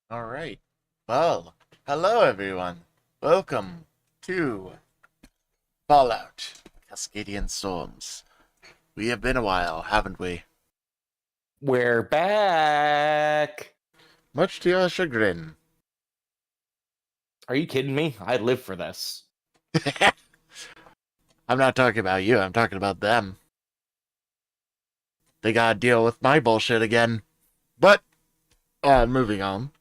All right. Well, hello everyone. Welcome to Fallout Cascadian Storms. We have been a while, haven't we? We're back. Much to your chagrin. Are you kidding me? I live for this. I'm not talking about you, I'm talking about them. They gotta deal with my bullshit again. But, moving on.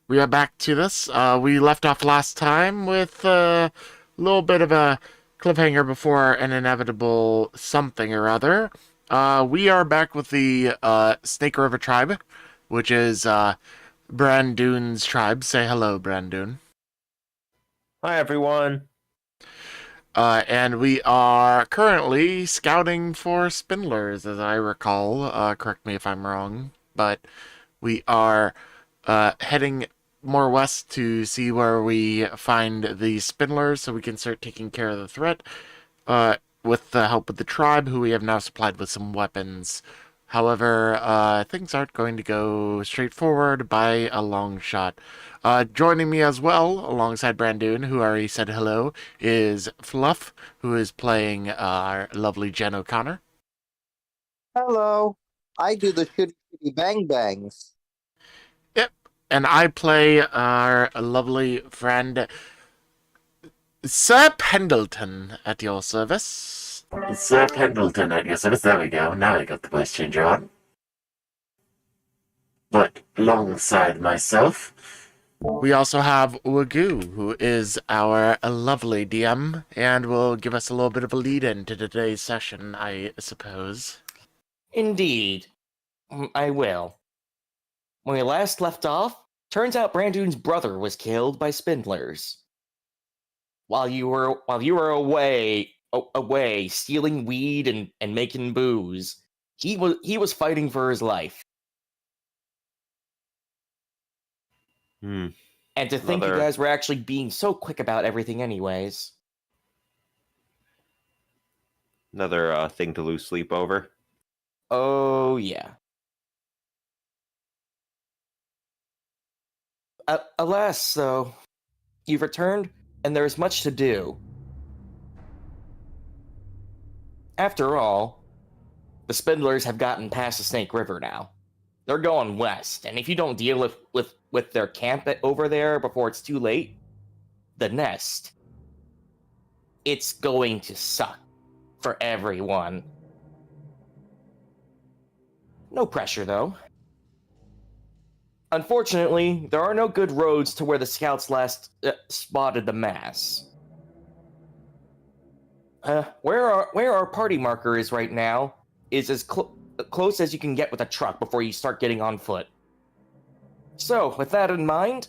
We are back to this. We left off last time with a little bit of a cliffhanger before an inevitable something or other. We are back with the Snake River tribe, which is Bran Doon's tribe. Say hello, Bran Doon. Hi, everyone. And we are currently scouting for Spindlers, as I recall. Correct me if I'm wrong, but we are heading more west to see where we find the Spindlers so we can start taking care of the threat with the help of the tribe, who we have now supplied with some weapons. However, things aren't going to go straightforward by a long shot. Joining me as well, alongside Brandoon, who already said hello, is Fluff, who is playing our lovely Jen O'Connor. Hello. I do the shitty bang bangs. And I play our lovely friend Ser Pendleton at your service. Ser Pendleton at your service. There we go. Now I got the voice changer on. But alongside myself, we also have Wagoo, who is our lovely DM, and will give us a little bit of a lead into today's session, I suppose. Indeed. I will. When we last left off, turns out Brandoon's brother was killed by Spindlers. While you were away stealing weed and making booze, he was fighting for his life. And to think you guys were actually being so quick about everything anyways. Another thing to lose sleep over. Oh, yeah. Alas, though, you've returned, and there is much to do. After all, the Spindlers have gotten past the Snake River now. They're going west, and if you don't deal with their camp over there before it's too late, the nest, it's going to suck for everyone. No pressure, though. Unfortunately, there are no good roads to where the scouts last spotted the mass. Where our party marker is right now is as close as you can get with a truck before you start getting on foot. So, with that in mind,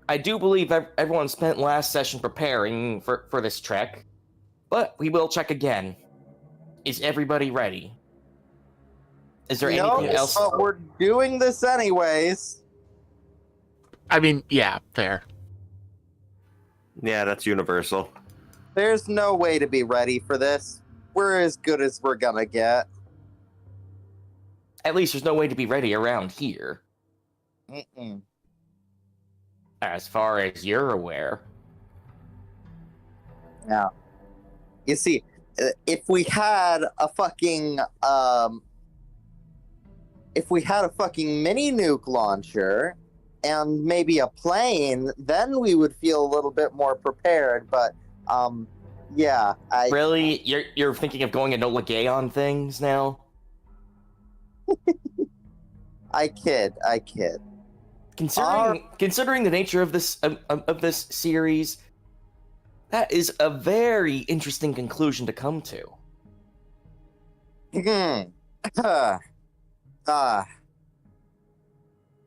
I do believe everyone spent last session preparing for this trek, but we will check again. Is everybody ready? Is there anything else? But we're doing this anyways. I mean, yeah, fair. Yeah, that's universal. There's no way to be ready for this. We're as good as we're gonna get. At least there's no way to be ready around here. Mm-mm. As far as you're aware. Yeah. You see, if we had a fucking mini nuke launcher and maybe a plane, then we would feel a little bit more prepared. But yeah, Really? You're thinking of going Enola Gay on things now? I kid. Considering the nature of this series, that is a very interesting conclusion to come to.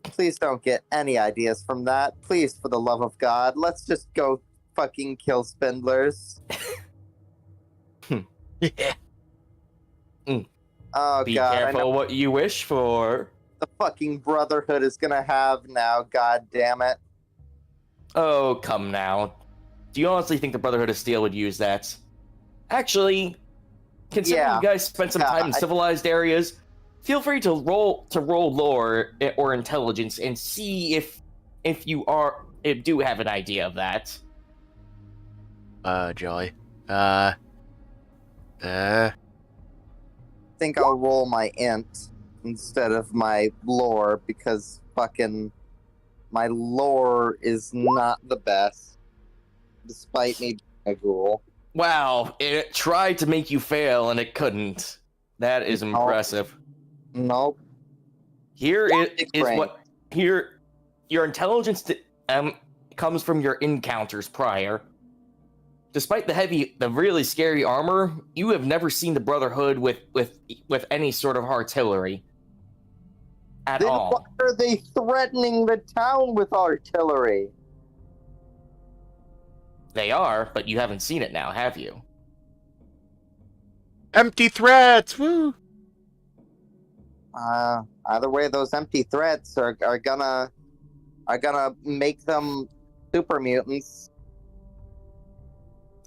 Please don't get any ideas from that. Please, for the love of God, let's just go fucking kill Spindlers. Yeah. Oh Be God, I know careful what you wish for. the fucking Brotherhood is gonna have now. God damn it. Oh, come now. Do you honestly think the Brotherhood of Steel would use that? Actually, considering Yeah. you guys spent some time in civilized areas, feel free to roll lore or intelligence and see if if you do have an idea of that. Joy. Think I'll roll my int instead of my lore because fucking my lore is not the best, despite me being a ghoul. Wow, it tried to make you fail and it couldn't. That is impressive. Nope. Here Big is brain. what here your intelligence comes from your encounters prior. Despite the really scary armor, you have never seen the Brotherhood with any sort of artillery at Then all. why are they threatening the town with artillery? They are, but you haven't seen it now, have you? Empty threats! Woo! Either way, those empty threats are gonna make them super mutants.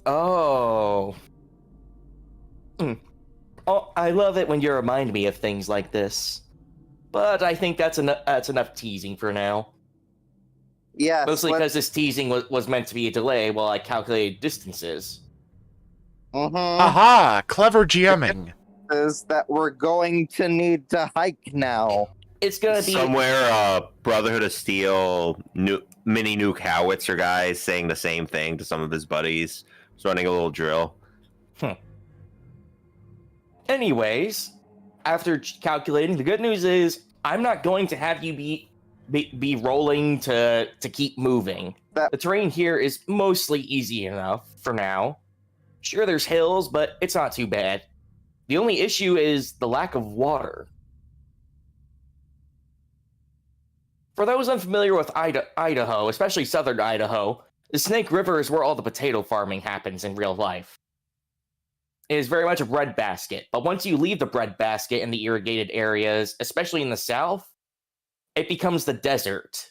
Oh. Oh, I love it when you remind me of things like this. But I think that's enough teasing for now. Yes, Mostly because this teasing was meant to be a delay while I calculated distances. Aha! Clever GMing. Is that we're going to need to hike now. It's gonna be Somewhere, Brotherhood of Steel, mini nuke howitzer guys saying the same thing to some of his buddies. He's running a little drill. Anyways, after calculating, the good news is I'm not going to have you be rolling to keep moving. The terrain here is mostly easy enough for now. Sure, there's hills, but it's not too bad. The only issue is the lack of water. For those unfamiliar with Idaho, especially southern Idaho, the Snake River is where all the potato farming happens in real life. It is very much a breadbasket, but once you leave the breadbasket in the irrigated areas, especially in the south, it becomes the desert.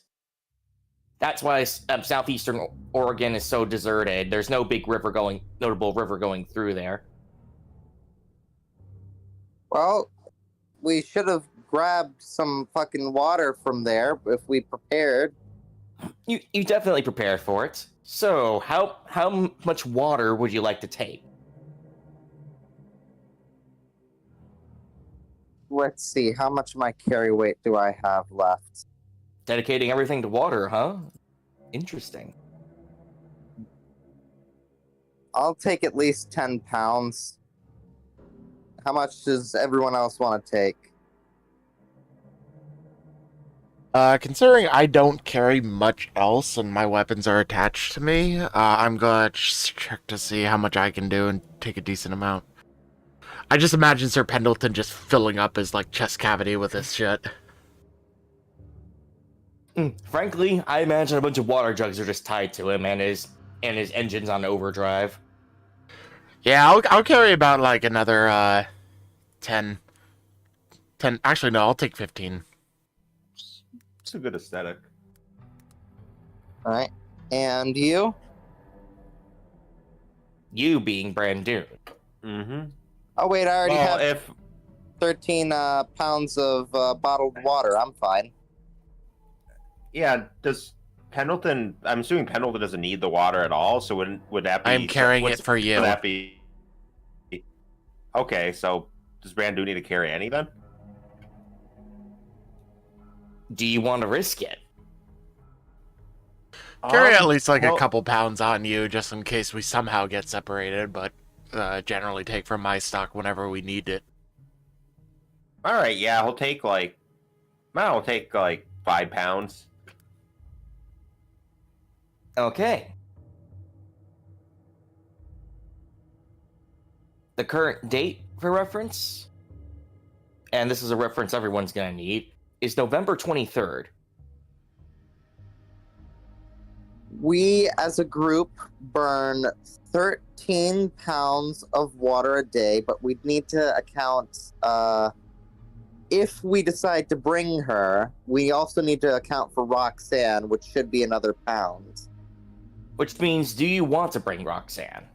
That's why southeastern Oregon is so deserted. There's no big notable river going through there. Well, we should have grabbed some fucking water from there if we prepared. You definitely prepared for it. So, how much water would you like to take? Let's see, how much of my carry weight do I have left? Dedicating everything to water, huh? Interesting. I'll take at least 10 pounds. How much does everyone else want to take? Considering I don't carry much else and my weapons are attached to me, I'm gonna just check to see how much I can do and take a decent amount. I just imagine Ser Pendleton just filling up his, chest cavity with this shit. Frankly, I imagine a bunch of water jugs are just tied to him and his engine's on overdrive. Yeah, I'll carry about, another, 10. Actually, no, I'll take 15. It's a good aesthetic. Alright. And you? You being Bran Doon. Mm-hmm. Oh, wait, I already Well, have if 13 pounds of bottled water. I'm fine. does Pendleton? I'm assuming Pendleton doesn't need the water at all. So would that be? I'm carrying it for you. Would that be? Okay, so does Bran Doon need to carry any then? Do you want to risk it? Carry at least, a well- couple pounds on you, just in case we somehow get separated, but generally take from my stock whenever we need it. All right, yeah, I'll take 5 pounds. Okay. The current date for reference, and this is a reference everyone's gonna need, is November 23rd. We, as a group, burn 13 pounds of water a day, but we'd need to account, if we decide to bring her, we also need to account for Roxanne, which should be another pound. Which means, do you want to bring Roxanne?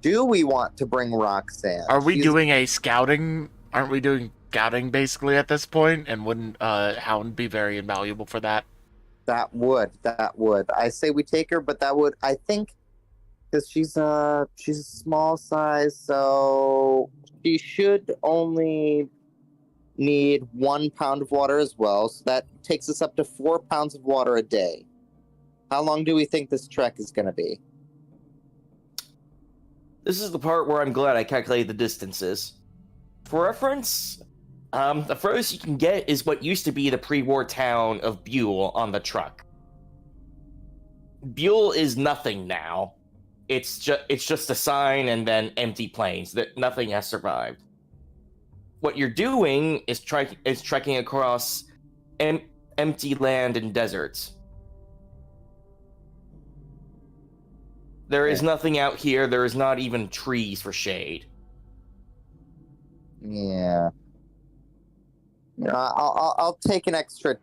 Do we want to bring Roxanne? Are we She's- doing a scouting? Aren't we doing scouting basically at this point, and wouldn't Hound be very invaluable for that? That would. I say we take her, but that would, I think, because she's a small size, so she should only need 1 pound of water as well. So that takes us up to 4 pounds of water a day. How long do we think this trek is going to be? This is the part where I'm glad I calculated the distances. For reference, the furthest you can get is what used to be the pre-war town of Buell on the truck. Buell is nothing now. It's just a sign and then empty plains. That nothing has survived. What you're doing is trekking across empty land and deserts. There is nothing out here. There is not even trees for shade. Yeah. I'll take an extra.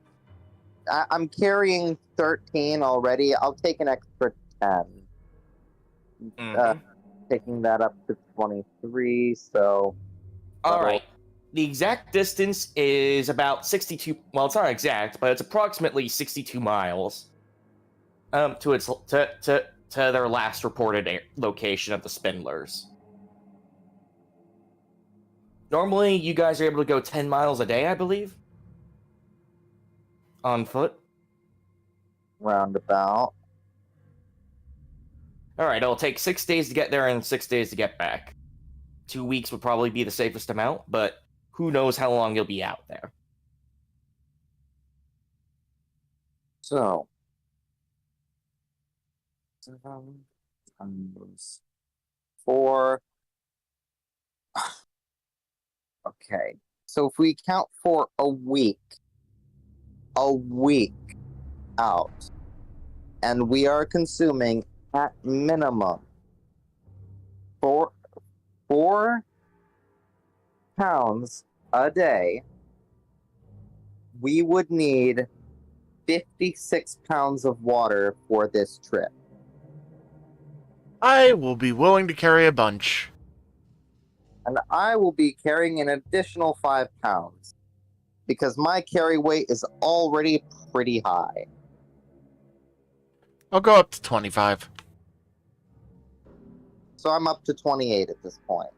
I'm carrying 13 already. I'll take an extra 10. Taking that up to 23. So. All right. The exact distance is about 62. Well, it's not exact, but it's approximately 62 miles. To their last reported location of the Spindlers. Normally, you guys are able to go 10 miles a day, I believe. On foot. Roundabout. All right, it'll take 6 days to get there and 6 days to get back. 2 weeks would probably be the safest amount, but who knows how long you'll be out there. So. 7 times 4. Okay. So if we count for a week out, and we are consuming at minimum 4 pounds a day, we would need 56 pounds of water for this trip. I will be willing to carry a bunch. And I will be carrying an additional 5 pounds. Because my carry weight is already pretty high. I'll go up to 25. So I'm up to 28 at this point.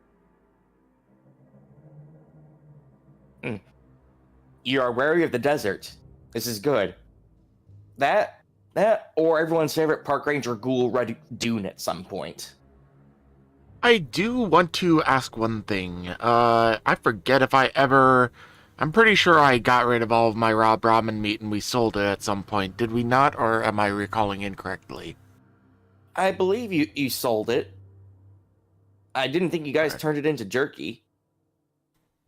You are wary of the desert. This is good. That, or everyone's favorite park ranger ghoul Red Dune at some point. I do want to ask one thing. I forget if I ever... I'm pretty sure I got rid of all of my raw Brahmin meat and we sold it at some point. Did we not, or am I recalling incorrectly? I believe you sold it. I didn't think you guys turned it into jerky.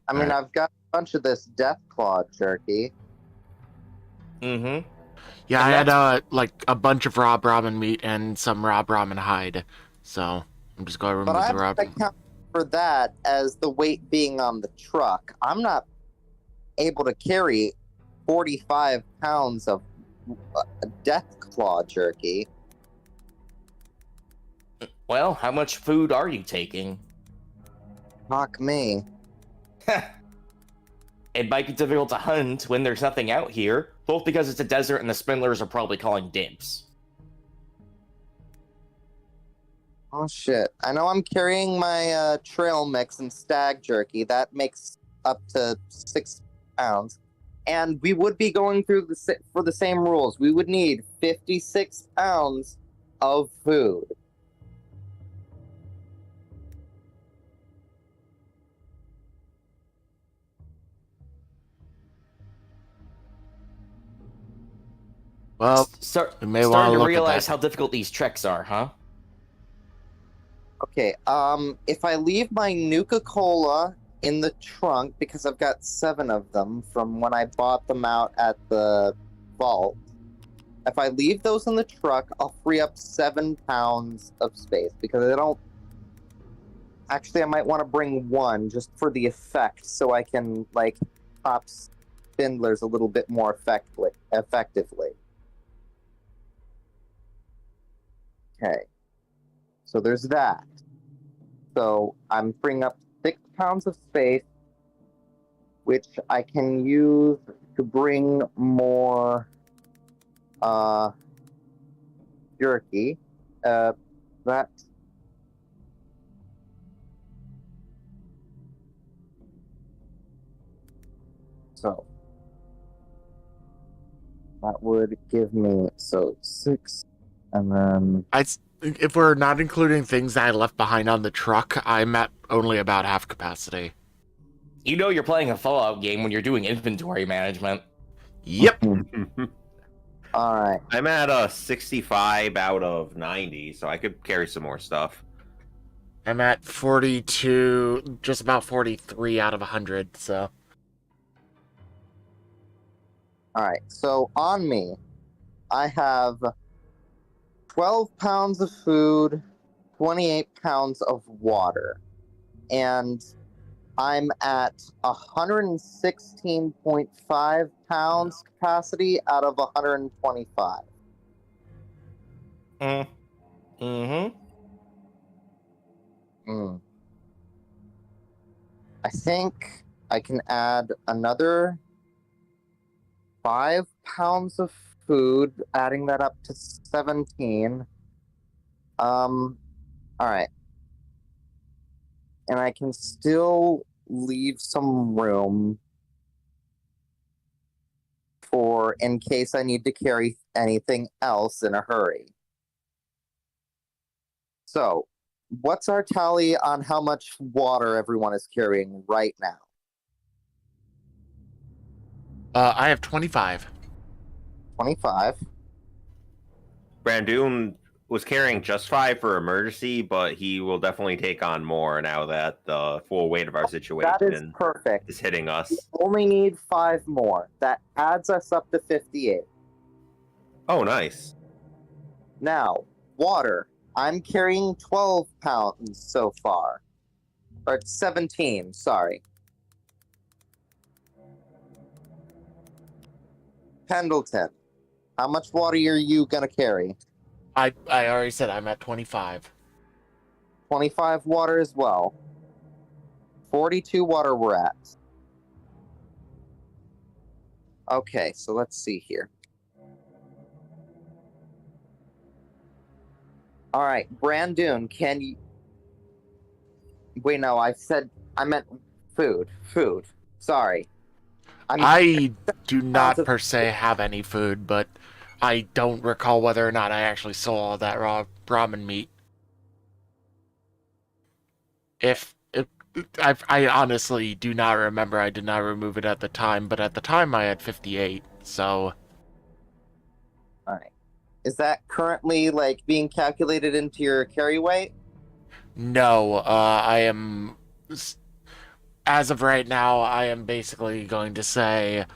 I mean, Right. I've got a bunch of this death claw jerky. Mm-hmm. Yeah, And I had like a bunch of raw Brahmin meat and some raw Brahmin hide. So I'm just going to remove But I the raw. have to account for that as the weight being on the truck. I'm not able to carry 45 pounds of death claw jerky. Well, how much food are you taking? Fuck me. It might be difficult to hunt when there's nothing out here, both because it's a desert and the Spindlers are probably calling dibs. Oh shit. I know I'm carrying my trail mix and stag jerky. That makes up to 6 pounds. And we would be going through for the same rules. We would need 56 pounds of food. Well, we may want Starting to to look realize at how that. difficult these treks are, huh? Okay, if I leave my Nuka-Cola in the trunk, because I've got 7 of them from when I bought them out at the vault, if I leave those in the truck, I'll free up 7 pounds of space, because I don't... Actually, I might want to bring 1, just for the effect, so I can, like, pop Spindlers a little bit more effectively. Okay. So there's that. So I'm freeing up 6 pounds of space. which I can use to bring more jerky. That so that would give me 6, and then If we're not including things that I left behind on the truck, I'm at only about half capacity. You know you're playing a Fallout game when you're doing inventory management. Yep. all right. I'm at 65 out of 90, so I could carry some more stuff. I'm at 42, just about 43 out of 100, so. All right. So on me, I have 12 pounds of food, 28 pounds of water, and I'm at 116.5 pounds capacity out of 125. Mm-hmm. I think I can add another 5 pounds of food, adding that up to 17. All right. And I can still leave some room for in case I need to carry anything else in a hurry. So, what's our tally on how much water everyone is carrying right now? I have 25. 25. Bran Doon was carrying just 5 for emergency, but he will definitely take on more now that the full weight of our situation That is perfect. is hitting us. We only need 5 more. That adds us up to 58. Oh, nice. Now, water. I'm carrying 12 pounds so far. Or 17, sorry. Pendleton, how much water are you going to carry? I already said I'm at 25. 25 water as well. 42 water we're at. Okay, so let's see here. All right, Bran Doon, can you... Wait, no, I meant food. Food. Sorry. I do not per se have any food, but I don't recall whether or not I actually saw all that raw ramen meat. I honestly do not remember. I did not remove it at the time, but at the time I had 58. So, All right. Is that currently like being calculated into your carry weight? no, I am, as of right now, I am basically going to say,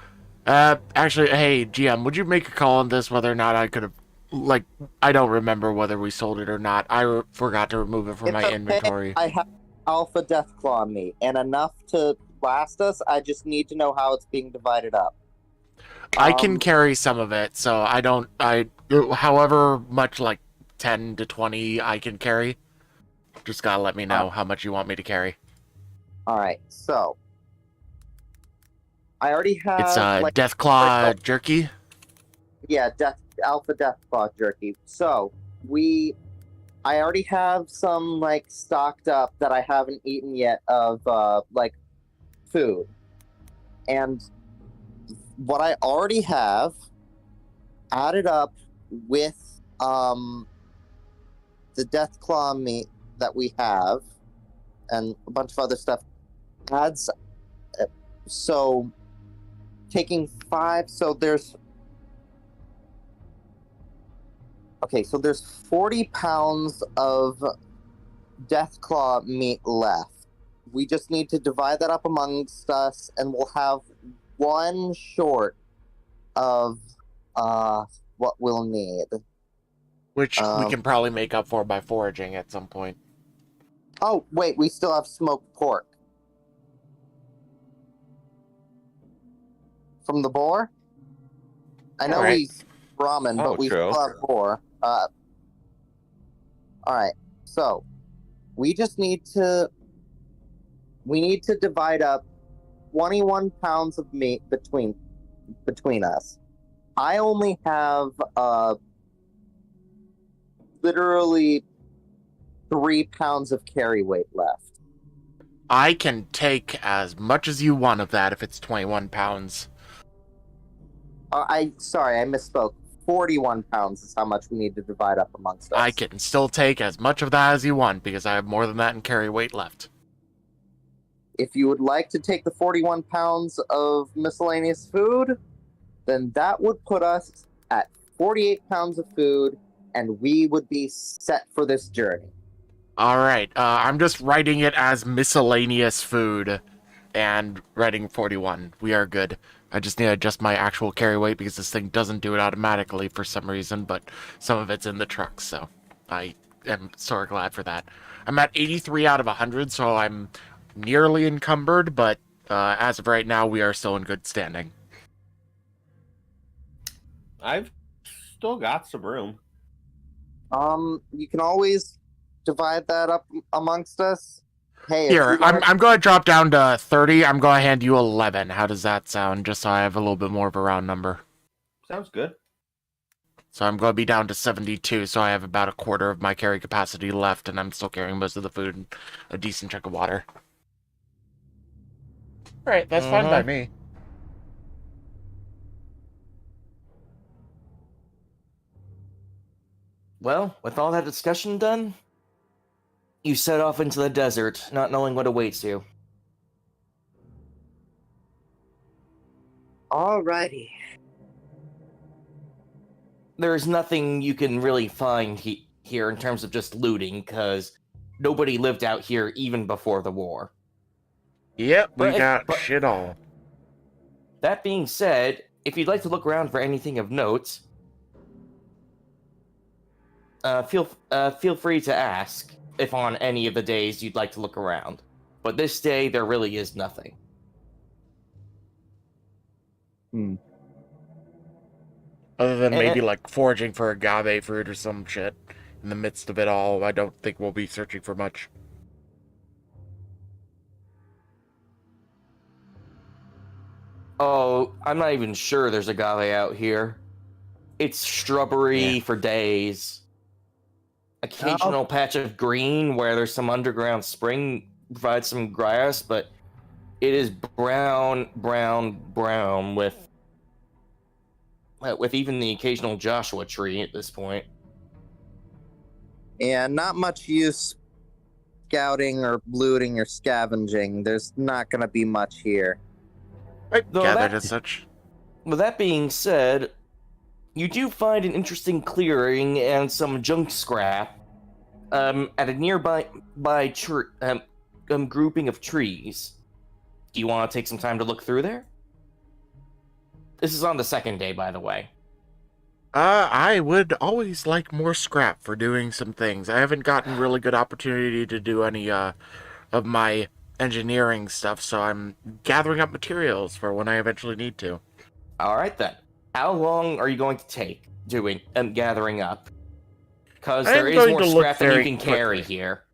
actually, hey, GM, would you make a call on this, whether or not I could have, like, I don't remember whether we sold it or not. I forgot to remove it from It's my okay. inventory. I have Alpha Deathclaw meat, and enough to last us. I just need to know how it's being divided up. I can carry some of it, so however much, like 10 to 20 I can carry. Just gotta let me know how much you want me to carry. All right, so I already have. It's Deathclaw jerky. Yeah, Alpha Deathclaw jerky. So I already have some like stocked up that I haven't eaten yet of like food, and what I already have added up with the Deathclaw meat that we have and a bunch of other stuff adds so taking 5, so there's 40 pounds of Deathclaw meat left. We just need to divide that up amongst us, and we'll have 1 short of what we'll need. Which we can probably make up for by foraging at some point. Oh, wait, we still have smoked pork. From the boar? I know he's ramen, but we still have boar. Alright, so we just need to divide up 21 pounds of meat between us. I only have literally 3 pounds of carry weight left. I can take as much as you want of that if it's 21 pounds. Sorry, I misspoke. 41 pounds is how much we need to divide up amongst us. I can still take as much of that as you want because I have more than that in carry weight left. If you would like to take the 41 pounds of miscellaneous food, then that would put us at 48 pounds of food, and we would be set for this journey. Alright, I'm just writing it as miscellaneous food and writing 41. We are good. I just need to adjust my actual carry weight because this thing doesn't do it automatically for some reason, but some of it's in the truck, so I am sort of glad for that. I'm at 83 out of 100, so I'm nearly encumbered, but as of right now, we are still in good standing. I've still got some room. You can always divide that up amongst us. Hey, Here, I'm going to drop down to 30. I'm going to hand you 11. How does that sound? Just so I have a little bit more of a round number. Sounds good. So I'm going to be down to 72, so I have about a quarter of my carry capacity left, and I'm still carrying most of the food and a decent chunk of water. Alright, that's fine by me. Well, with all that discussion done, you set off into the desert, not knowing what awaits you. Alrighty. There's nothing you can really find here in terms of just looting, because nobody lived out here even before the war. Yep, we But- got but- shit all. That being said, if you'd like to look around for anything of note, feel free to ask if on any of the days you'd like to look around. But this day, there really is nothing. Other than maybe like foraging for agave fruit or some shit. In the midst of it all, I don't think we'll be searching for much. Oh, I'm not even sure there's agave out here. It's shrubbery for days. Occasional patch of green where there's some underground spring provides some grass, but it is brown with even the occasional Joshua tree at this point. Yeah, not much use scouting or looting or scavenging. There's not going to be much here. I Though gathered that- as such. With that being said, you do find an interesting clearing and some junk scrap at a nearby grouping of trees. Do you want to take some time to look through there? This is on the second day, by the way. I would always like more scrap for doing some things. I haven't gotten really good opportunity to do any of my engineering stuff, so I'm gathering up materials for when I eventually need to. All right then. How long are you going to take doing gathering up? Because I am there is going more to look scrap than you very can carry quickly. here.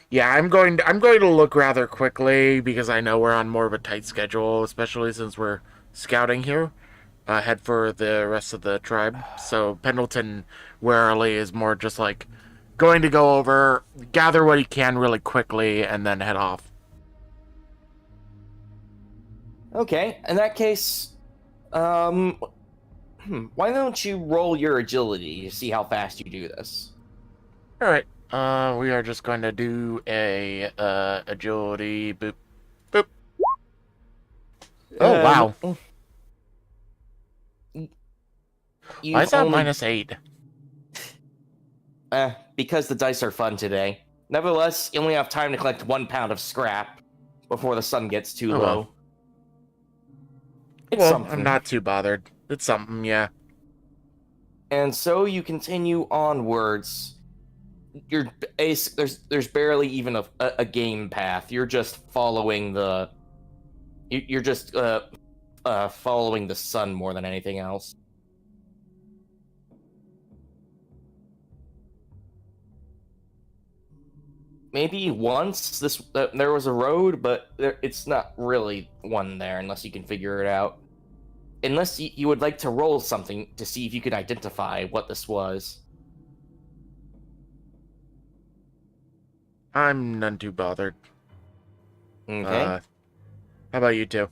Yeah, I'm going to look rather quickly because I know we're on more of a tight schedule, especially since we're scouting here. Head for the rest of the tribe. So Pendleton warily is more just like going to go over, gather what he can really quickly, and then head off. Okay, in that case, why don't you roll your agility to see how fast you do this? All right. We are just going to do a agility boop boop. Oh wow! Why is that -8? Because the dice are fun today. Nevertheless, you only have time to collect 1 pound of scrap before the sun gets too Oh, low. well. It's Well, something. I'm not too bothered. It's something, yeah. And so you continue onwards. There's barely even a game path. You're just following the. You're just following the sun more than anything else. maybe once there was a road, but it's not really one there unless you can figure it out. Unless you would like to roll something to see if you can identify what this was. I'm none too bothered. Okay. How about you two?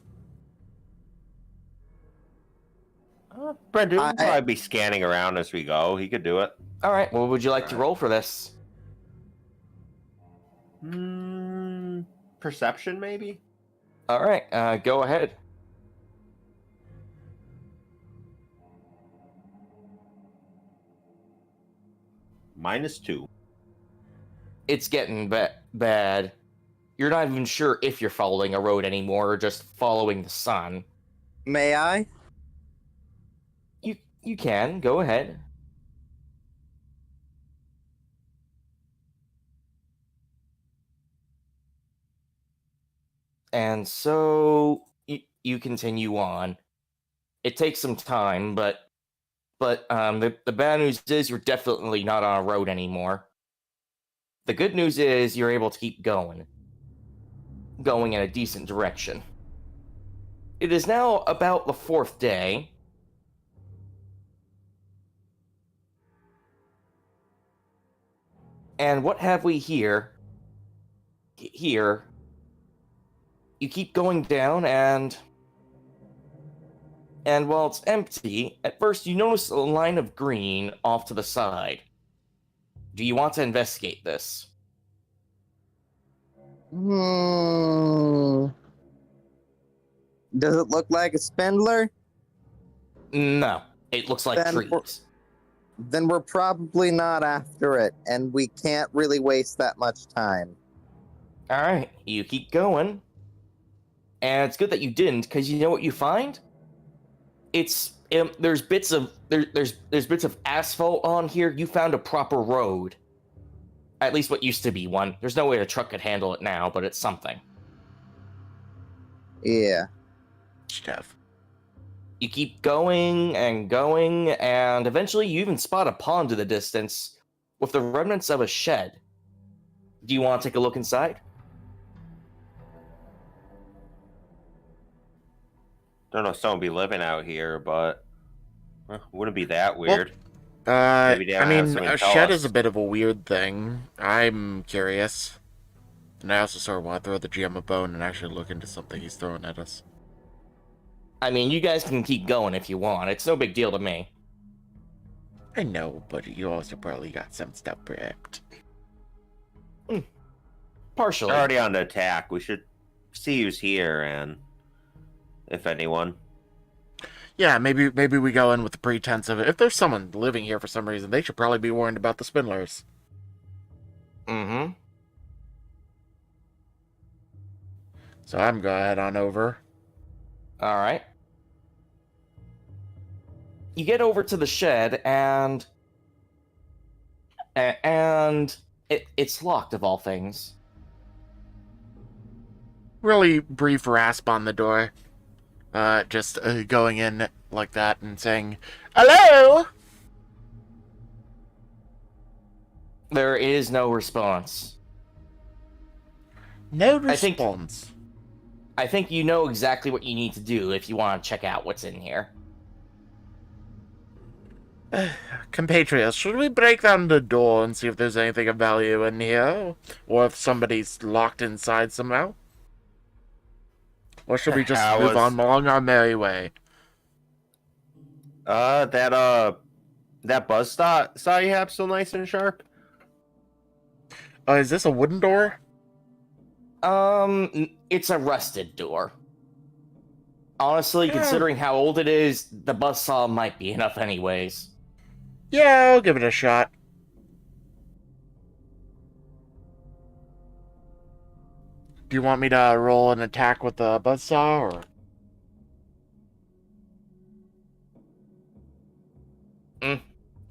Brendan will I- probably be scanning around as we go. He could do it. All right. What would you like to roll for this? Perception, maybe? All right. Go ahead. -2. It's getting bad. You're not even sure if you're following a road anymore or just following the sun. May I? You can go ahead. And so you continue on. It takes some time, but the bad news is you're definitely not on a road anymore. The good news is you're able to keep going in a decent direction. It is now about the 4th day. And what have we here? Here, you keep going down, and while it's empty, at first you notice a line of green off to the side. Do you want to investigate this? Hmm. Does it look like a spindler? No, it looks like Then trees. Then we're probably not after it, and we can't really waste that much time. All right, you keep going, and it's good that you didn't, because you know what you find? There's bits of there's bits of asphalt on here. You found a proper road, at least what used to be one. There's no way a truck could handle it now, but it's something. Yeah. Stuff. You keep going, and eventually you even spot a pond in the distance with the remnants of a shed. Do you want to take a look inside? Don't know if someone be living out here, but wouldn't be that weird. I Maybe they don't have mean, something a to tell shed us. is a bit of a weird thing. I'm curious. And I also sort of want to throw the GM a bone and actually look into something he's throwing at us. I mean, you guys can keep going if you want. It's no big deal to me. I know, but you also probably got some stuff prepped. Partially. They're already on the attack. We should see who's here and if anyone. Yeah, maybe we go in with the pretense of it. If there's someone living here for some reason, they should probably be warned about the Spindlers. Mm-hmm. So I'm going to head on over. All right. You get over to the shed, and it's locked, of all things. Really brief rasp on the door. Just going in like that and saying, "Hello?" There is no response. No I think- response. I think you know exactly what you need to do if you want to check out what's in here. Compatriots, should we break down the door and see if there's anything of value in here? Or if somebody's locked inside somehow? Or should we just I move was- on along our merry way? That buzz saw you have so nice and sharp. Is this a wooden door? It's a rusted door. Honestly, Yeah. considering how old it is, the buzzsaw might be enough anyways. Yeah, I'll give it a shot. Do you want me to roll an attack with the buzzsaw, or?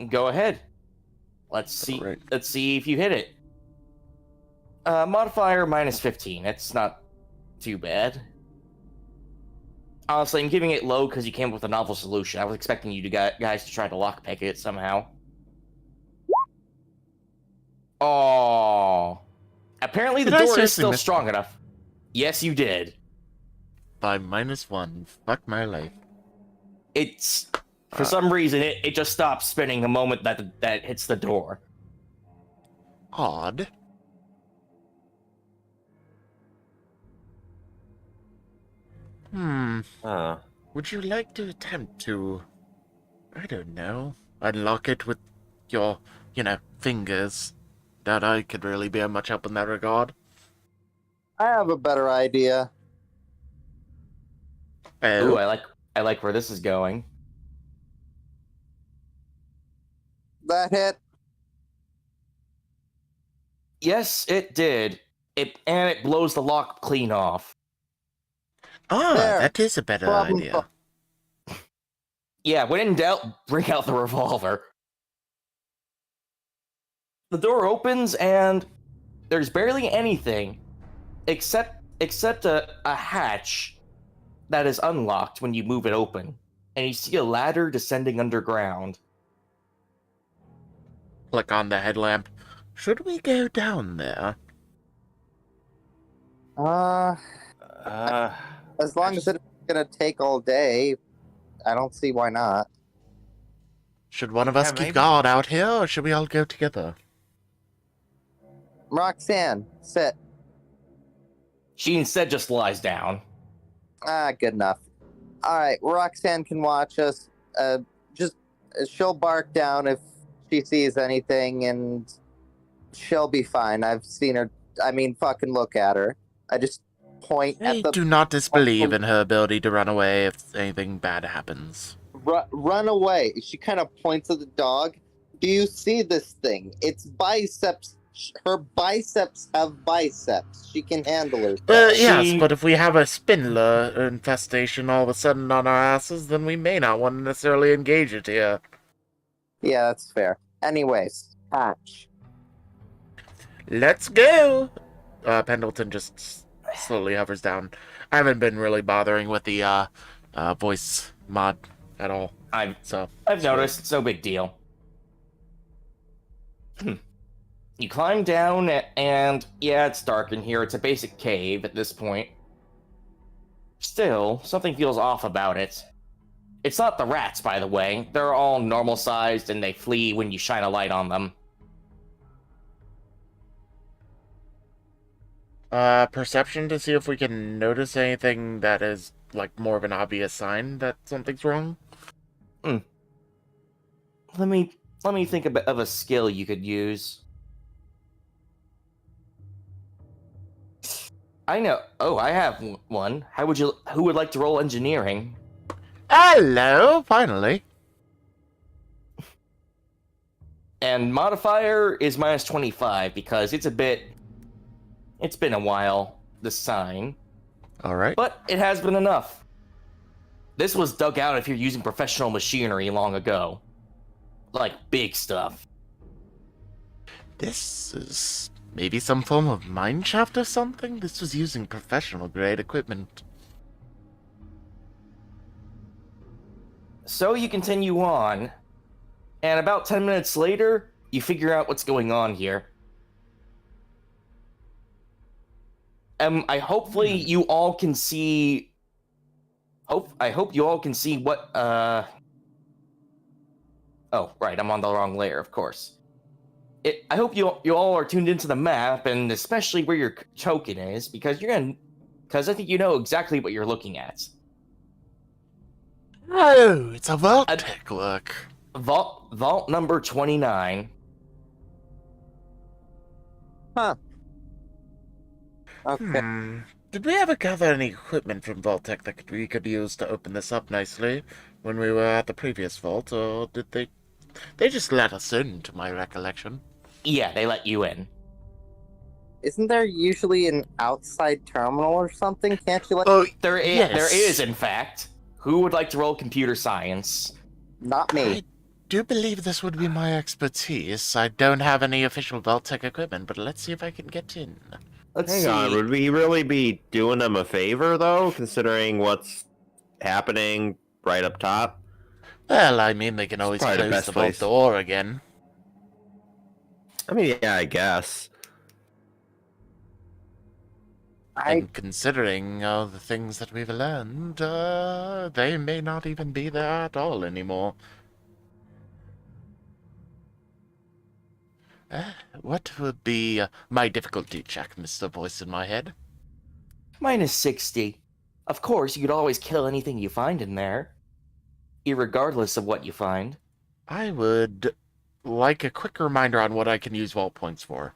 Go ahead. Let's see. Alright. Let's see if you hit it. Modifier -15. It's not too bad. Honestly, I'm giving it low because you came up with a novel solution. I was expecting you to guys to try to lockpick it somehow. Oh, Apparently the Did I door is seriously still miss strong that? enough. Yes, you did. By -1. Fuck my life. It's for Uh, some reason it just stops spinning the moment that hits the door. Odd. Hmm. Uh, Would you like to attempt to, I don't know, unlock it with your, fingers? Doubt I could really be of much help in that regard. I have a better idea. Ooh, Oh? I like where this is going. That hit. Yes, it did. It blows the lock clean off. Ah, There. that is a better Problem idea. Yeah, when in doubt, bring out the revolver. The door opens and there's barely anything except a hatch that is unlocked when you move it open, and you see a ladder descending underground. Click on the headlamp. Should we go down there? uh, As long as it's gonna take all day, I don't see why not. Should one of us Yeah, keep maybe. guard out here, or should we all go together? Roxanne, sit. She instead just lies down. Good enough. All right, Roxanne can watch us. Just she'll bark down if she sees anything, and she'll be fine. I've seen her. I mean, fucking look at her. I just point I at the do not disbelieve in her ability to run away if anything bad happens. run away. She kind of points at the dog. Do you see this thing? Its biceps. Her biceps have biceps. She can handle herself. Yes, She- but if we have a Spindler infestation all of a sudden on our asses, then we may not want to necessarily engage it here. Yeah, that's fair. Anyways, hatch. Let's go! Pendleton just slowly hovers down. I haven't been really bothering with the voice mod at all, I've so... noticed. It's no big deal. You climb down, and yeah, it's dark in here. It's a basic cave at this point. Still, something feels off about it. It's not the rats, by the way. They're all normal sized and they flee when you shine a light on them. Perception to see if we can notice anything that is, like, more of an obvious sign that something's wrong? Let me think of a skill you could use. I know. Oh, I have one. Who would like to roll engineering? Hello, finally. And modifier is -25 because it's been a while, the sign, Alright. but it has been enough. This was dug out if you're using professional machinery long ago. Like big stuff. This is maybe some form of mineshaft or something? This was using professional grade equipment. So you continue on, and about 10 minutes later, you figure out what's going on here. I hopefully you all can see. I hope you all can see what. Oh, right, I'm on the wrong layer, of course. I hope you all are tuned into the map, and especially where your token is, because I think you know exactly what you're looking at. Oh, it's a vault tech look. Vault number 29. Okay. Did we ever gather any equipment from Vault-Tec that we could use to open this up nicely when we were at the previous vault, or did they... They just let us in, to my recollection. Yeah, they let you in. Isn't there usually an outside terminal or something? Can't you let? Oh, There is, yes. there is, in fact. Who would like to roll computer science? Not me. I do believe this would be my expertise. I don't have any official Vault-Tec equipment, but let's see if I can get in. Let's hang see. on, would we really be doing them a favor, though, considering what's happening right up top? Well, I mean, they can always probably the close best the vault place. door again. I mean, yeah, I guess. And considering all the things that we've learned, they may not even be there at all anymore. What would be my difficulty check, Mr. Voice in my head? Minus 60. Of course, you could always kill anything you find in there, irregardless of what you find. I would like a quick reminder on what I can use vault points for.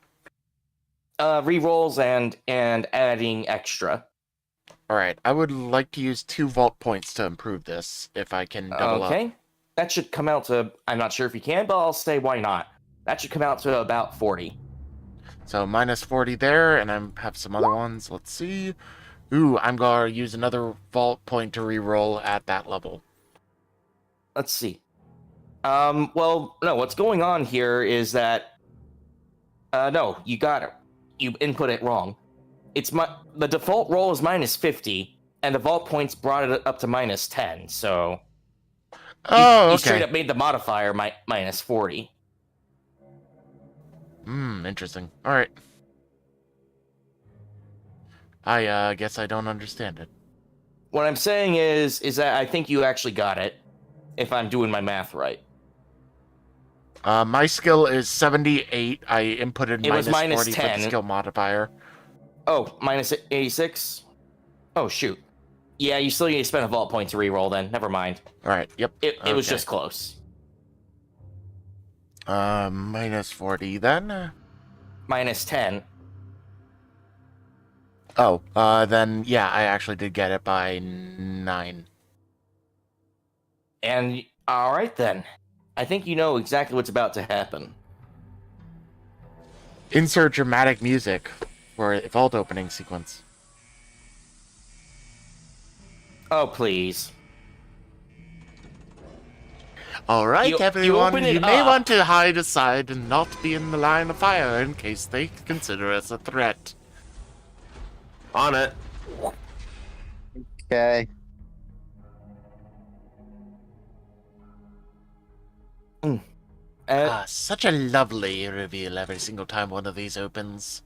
Rerolls and adding extra. Alright, I would like to use 2 vault points to improve this, if I can double up. Okay. That should come out to, I'm not sure if you can, but I'll say why not. That should come out to about 40. So minus 40 there, and I have some other ones. Let's see. Ooh, I'm going to use another vault point to reroll at that level. Let's see. Well, no, what's going on here is that... no, you got it. You input it wrong. The default roll is minus 50, and the vault points brought it up to minus 10, so... Oh, You straight up made the modifier minus 40. Interesting. Alright. I guess I don't understand it. What I'm saying is that I think you actually got it, if I'm doing my math right. My skill is 78. I inputted It was minus 40 for 10. the skill modifier. Oh, minus 86? Oh, shoot. Yeah, you still need to spend a vault point to reroll then. Never mind. Alright, yep. It was just close. Minus 40 then. Minus 10. Oh, then, yeah, I actually did get it by 9. And, alright then. I think you know exactly what's about to happen. Insert dramatic music for a vault opening sequence. Oh, please. Alright, everyone, open it you may up. want to hide aside and not be in the line of fire in case they consider us a threat. On it. Okay. Such a lovely reveal every single time one of these opens.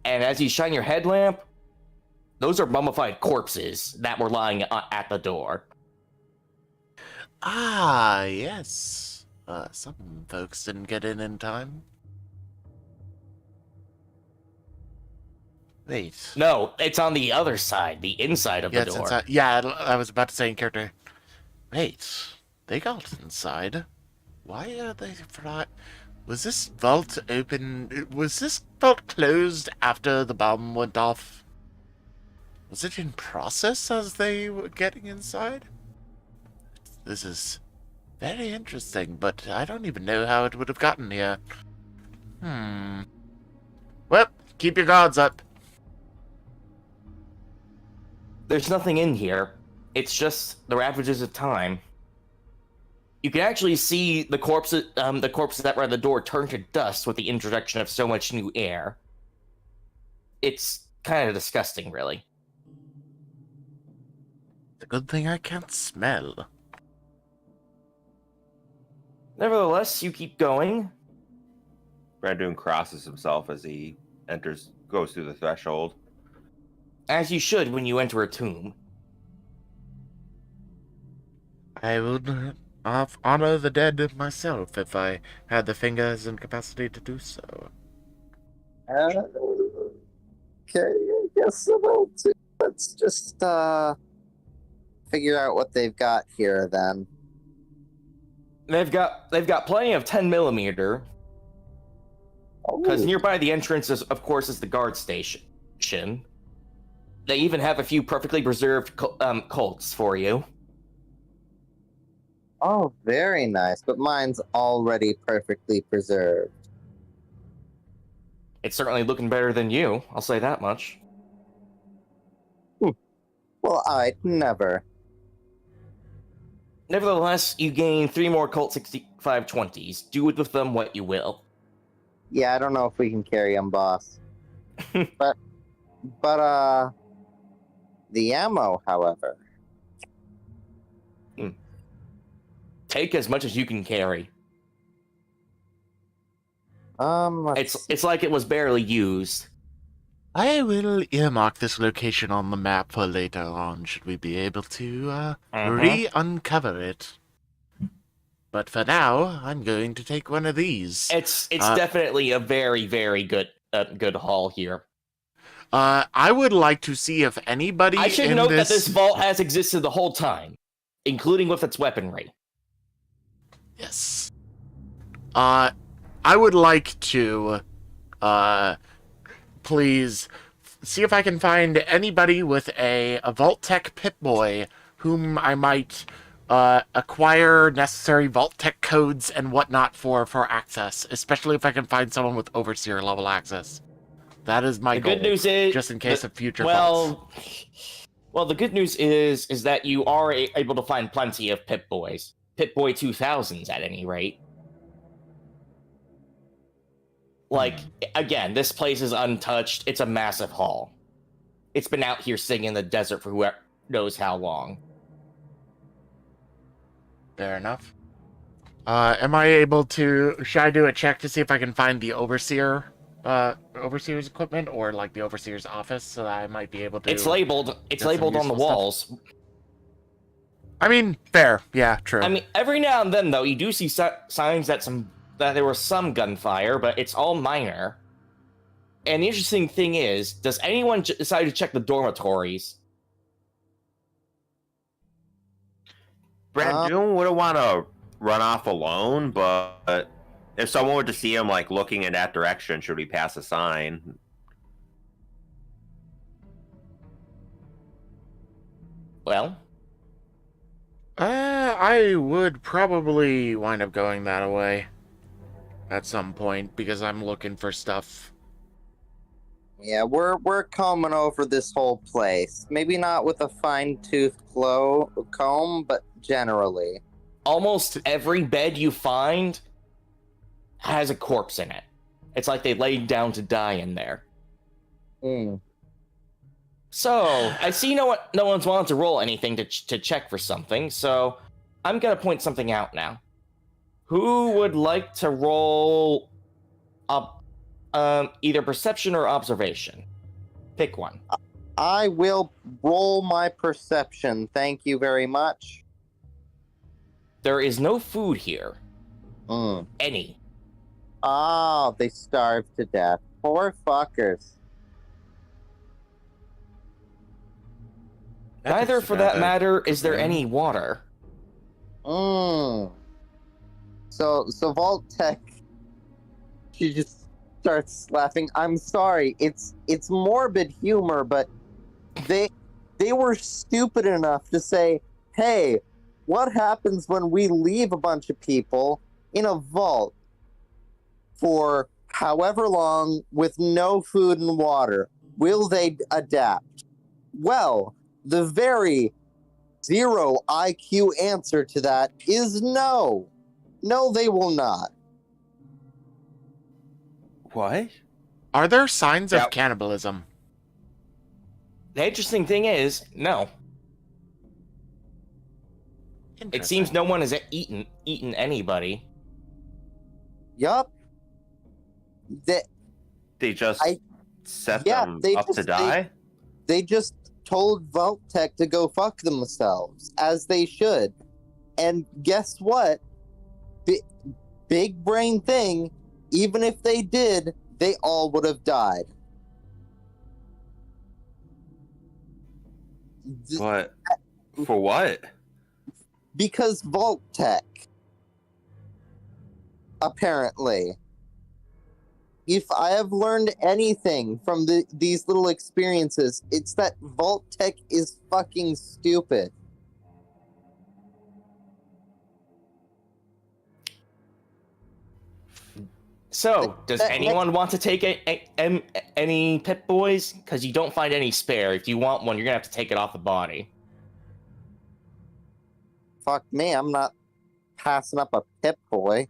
And as you shine your headlamp, those are mummified corpses that were lying at the door. Ah, yes. Some folks didn't get in time. Wait. No, it's on the other side, the inside of the door. Inside. Yeah, I was about to say in character. Wait, they got inside. Why are they fly? Was this vault open? Was this vault closed after the bomb went off? Was it in process as they were getting inside? This is very interesting, but I don't even know how it would have gotten here. Well, keep your guards up. There's nothing in here. It's just the ravages of time. You can actually see the corpses that were at the door turn to dust with the introduction of so much new air. It's kind of disgusting, really. It's a good thing I can't smell. Nevertheless, you keep going. Bran Doon crosses himself as he goes through the threshold. As you should when you enter a tomb. I would honor the dead myself if I had the fingers and capacity to do so. Okay, I guess I will too. Let's just figure out what they've got here then. They've got plenty of 10mm. Because Oh. nearby the entrance is, of course, is the guard station. They even have a few perfectly preserved Colts for you. Oh, very nice. But mine's already perfectly preserved. It's certainly looking better than you, I'll say that much. Well, I'd never. Nevertheless, you gain 3 more Colt 6520s. Do with them what you will. Yeah, I don't know if we can carry them, boss. but the ammo, however. Take as much as you can carry. Let's It's like it was barely used. I will earmark this location on the map for later on, should we be able to re-uncover it. But for now, I'm going to take one of these. It's Uh, definitely a very, very good haul here. I would like to see if anybody I should in note this... that this vault has existed the whole time, including with its weaponry. Yes. I would like to, please see if I can find anybody with a Vault Tech Pip-Boy whom I might acquire necessary Vault Tech codes and whatnot for access, especially if I can find someone with Overseer level access. That is my goal. The good news is, just in case of future vaults. Well, the good news is that you are able to find plenty of Pip-Boys. Pip-Boy 2000s, at any rate. Like, again, this place is untouched. It's a massive haul. It's been out here sitting in the desert for whoever knows how long. Fair enough. Am I able to... Should I do a check to see if I can find the Overseer's equipment, or like the Overseer's office, so that I might be able to... It's labeled on the walls. I mean, fair. Yeah, true. I mean, every now and then, though, you do see signs that there was some gunfire, but it's all minor. And the interesting thing is, does anyone decide to check the dormitories? Bran Doon wouldn't want to run off alone, but if someone were to see him like looking in that direction, should we pass a sign? Well, I would probably wind up going that way at some point, because I'm looking for stuff. Yeah, we're combing over this whole place. Maybe not with a fine-toothed comb, but generally. almost every bed you find has a corpse in it. It's like they laid down to die in there. Hmm. So, I see no one's wanted to roll anything to check for something, so I'm gonna point something out now. Who would like to roll up either perception or observation? Pick one. I will roll my perception. Thank you very much. There is no food here. Any. Ah, they starved to death. Poor fuckers. Neither, for that matter, is there any water. So Vault Tech, she just starts laughing. I'm sorry, it's morbid humor, but they were stupid enough to say, hey, what happens when we leave a bunch of people in a vault for however long with no food and water? Will they adapt? Well, the very 0 IQ answer to that is no. No, they will not. What? Are there signs of cannibalism? The interesting thing is, no. It seems no one has eaten anybody. Yup. They just set them up to die? They just told Vault Tech to go fuck themselves, as they should. And guess what? Big brain thing, even if they did, they all would have died. What? For what? Because Vault Tech. Apparently. If I have learned anything from these little experiences, it's that Vault Tech is fucking stupid. So, does anyone want to take any Pip Boys? Because you don't find any spare. If you want one, you're going to have to take it off the body. Fuck me, I'm not passing up a Pip Boy.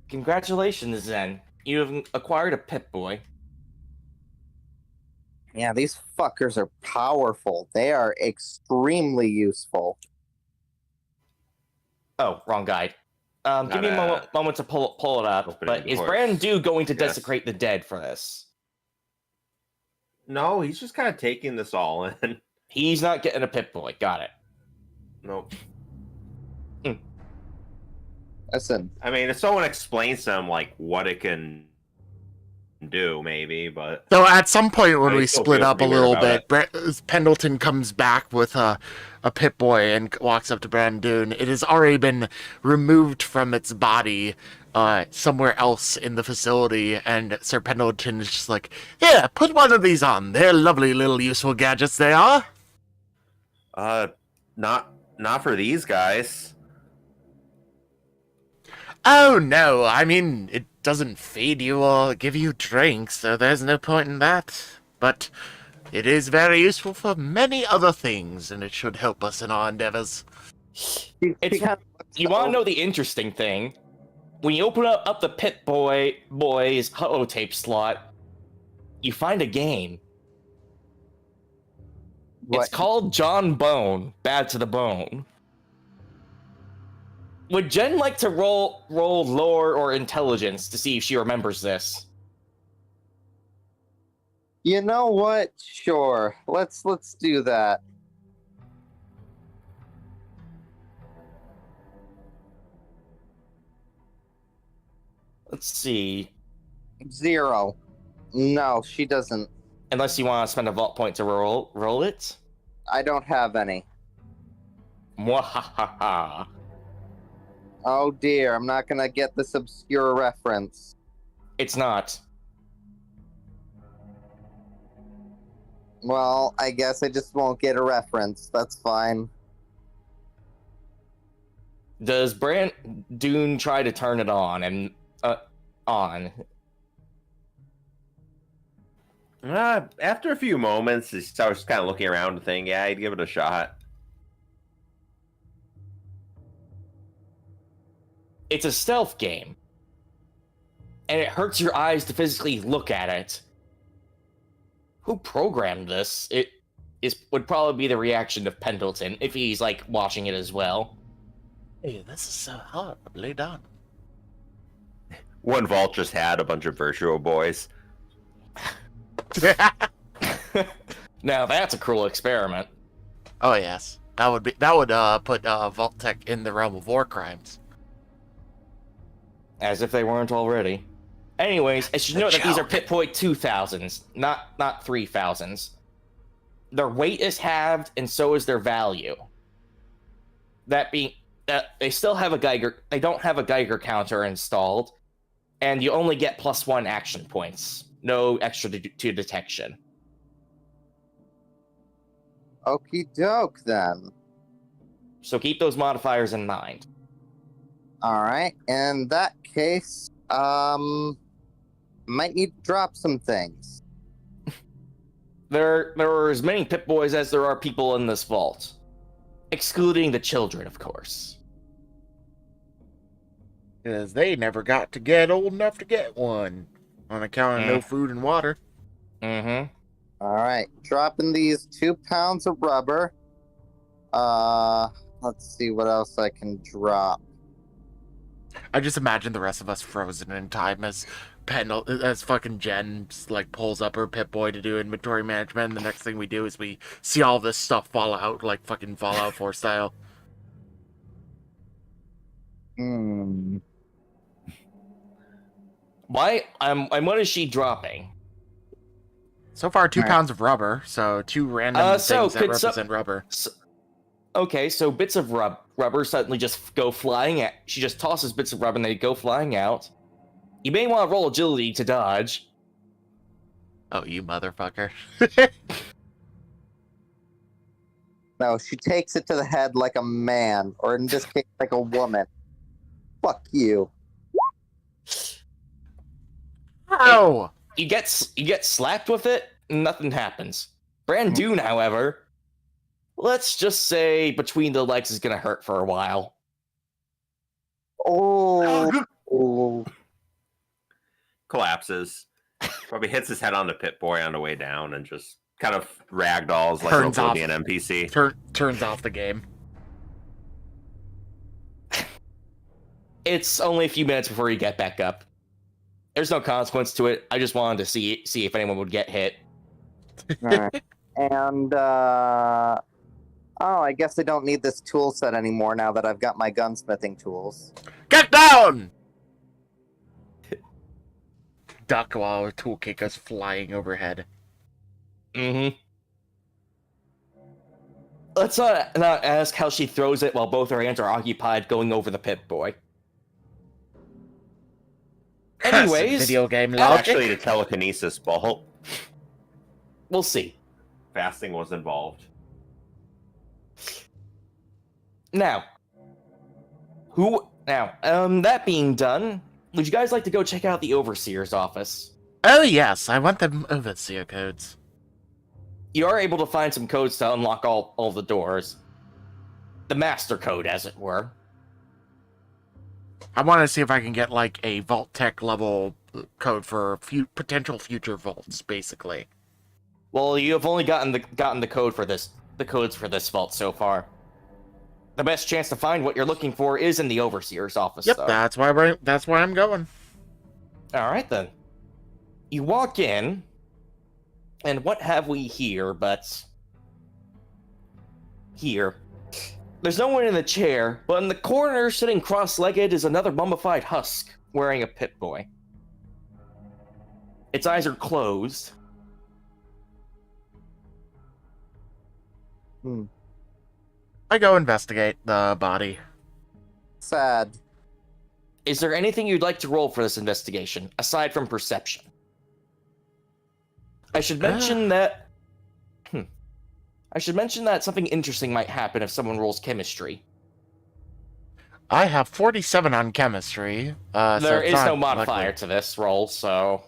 Congratulations, then. You have acquired a Pip Boy. Yeah, these fuckers are powerful. They are extremely useful. Oh, wrong guide. Give me a moment to pull it up. But is doors. Bran Doon going to Yes. desecrate the dead for this? No, he's just kind of taking this all in. He's not getting a Pip-Boy. Got it. Nope. Listen, I mean, if someone explains to him like what it can do, maybe, but So at some point when I we still split feel up a pretty weird little about bit, Pendleton comes back with a Pip-Boy and walks up to Bran Doon. It has already been removed from its body somewhere else in the facility, and Ser Pendleton is just like, "Yeah, put one of these on. They're lovely little useful gadgets, they are." not for these guys. Oh no, I mean, it doesn't feed you or give you drinks, so there's no point in that. But it is very useful for many other things, and it should help us in our endeavors. It's, you want to know the interesting thing? When you open up the Pip-Boy's holotape slot, you find a game. It's called John Bone, Bad to the Bone. Would Jen like to roll lore or intelligence to see if she remembers this? You know what? Sure. Let's do that. Let's see. 0. No, she doesn't. Unless you want to spend a vault point to roll it. I don't have any. Mwahaha. Oh dear, I'm not gonna get this obscure reference. It's not. Well, I guess I just won't get a reference. That's fine. Does Bran Doon try to turn it on and on? After a few moments, he starts kind of looking around and thinking, yeah, I'd give it a shot. It's a stealth game, and it hurts your eyes to physically look at it. Who programmed this? Would probably be the reaction of Pendleton if he's like watching it as well. Hey, this is so horribly done. One vault just had a bunch of virtual boys. Now that's a cruel experiment. Oh yes, that would put Vault-Tec in the realm of war crimes. As if they weren't already. Anyways, I should note that these are Pip-Boy 2000s, not 3000s. Their weight is halved, and so is their value. That being that they still have a Geiger. They don't have a Geiger counter installed, and you only get +1 action points. No extra to detection. Okie doke then. So keep those modifiers in mind. Alright, in that case, might need to drop some things. There are as many Pip-Boys as there are people in this vault. Excluding the children, of course. Because they never got to get old enough to get one. On account of no food and water. Mm-hmm. Alright, dropping these 2 pounds of rubber. Let's see what else I can drop. I just imagine the rest of us frozen in time as fucking Jen like pulls up her Pip-Boy to do inventory management, and the next thing we do is we see all this stuff fall out like fucking Fallout 4 style. Why? What is she dropping? So far, 2 pounds of rubber, so 2 random things that represent rubber. Okay, so bits of rubber suddenly just go flying out. She just tosses bits of rubber and they go flying out. You may want to roll agility to dodge. Oh, you motherfucker. No, she takes it to the head like a man, or in this case, like a woman. Fuck you. Ow! You get slapped with it, nothing happens. Bran Doon, however, let's just say between the legs is gonna hurt for a while. Oh. Collapses. Probably hits his head on the Pip-Boy on the way down and just kind of ragdolls like Turns an off. Oblivion NPC. Turns off the game. It's only a few minutes before you get back up. There's no consequence to it. I just wanted to see if anyone would get hit. Alright. And I guess I don't need this tool set anymore now that I've got my gunsmithing tools. Get down! Duck while a tool kick goes flying overhead. Mm-hmm. Let's not ask how she throws it while both her hands are occupied going over the Pip-Boy. Anyways, video game It's logic. actually the telekinesis bolt. we'll see. Fasting was involved. Now, that being done, would you guys like to go check out the Overseer's office? Oh yes, I want them overseer codes. You are able to find some codes to unlock all the doors. The master code, as it were. I want to see if I can get like a Vault Tech level code for potential future vaults, basically. Well, you have only gotten the codes for this vault so far. The best chance to find what you're looking for is in the Overseer's office, Yep, though. that's why I'm going. Alright then. You walk in, and what have we here but... Here. There's no one in the chair, but in the corner, sitting cross-legged, is another mummified husk, wearing a Pip-Boy. Its eyes are closed. I go investigate the body. Sad. Is there anything you'd like to roll for this investigation, aside from perception? I should mention that... I should mention that something interesting might happen if someone rolls chemistry. I have 47 on chemistry. There is no modifier to this roll, so...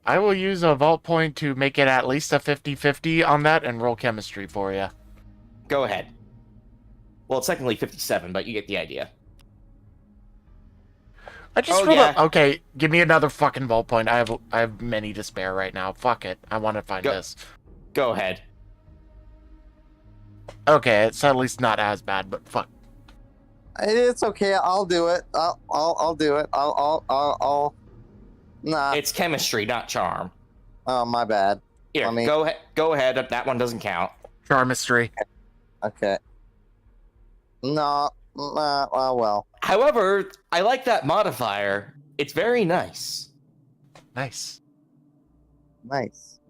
I will use a vault point to make it at least a 50-50 on that and roll chemistry for you. Go ahead. Well, it's technically 57, but you get the idea. I just Oh, rolled yeah. Okay, give me another fucking vault point. I have many to spare right now. Fuck it. I want to find this. Go ahead. Okay, it's at least not as bad, but fuck. It's okay. I'll do it. I'll do it. Nah. It's chemistry, not charm. Oh, my bad. Here, Let me- go ahead. That one doesn't count. Charmistry. Okay. No. Well. However, I like that modifier. It's very nice. Nice. Nice.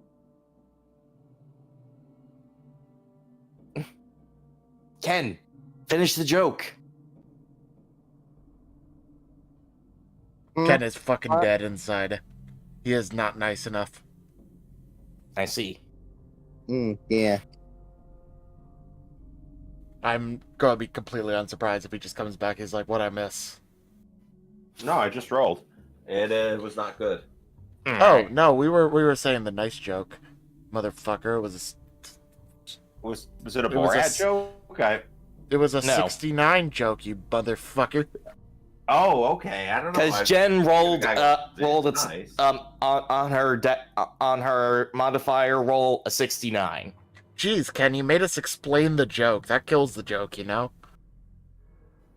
Ken, finish the joke. Ken is fucking Uh, dead inside. He is not nice enough. I see. Yeah. I'm gonna be completely unsurprised if he just comes back. He's like, "What I miss?" No, I just rolled. It was not good. Oh no, we were saying the nice joke, motherfucker. Was it a It was a Borat joke? Okay. It was a No. 69 joke, you motherfucker. Oh, okay. I don't know. Because Jen rolled It's its nice. on her modifier roll a 69. Jeez, Ken, you made us explain the joke. That kills the joke, you know.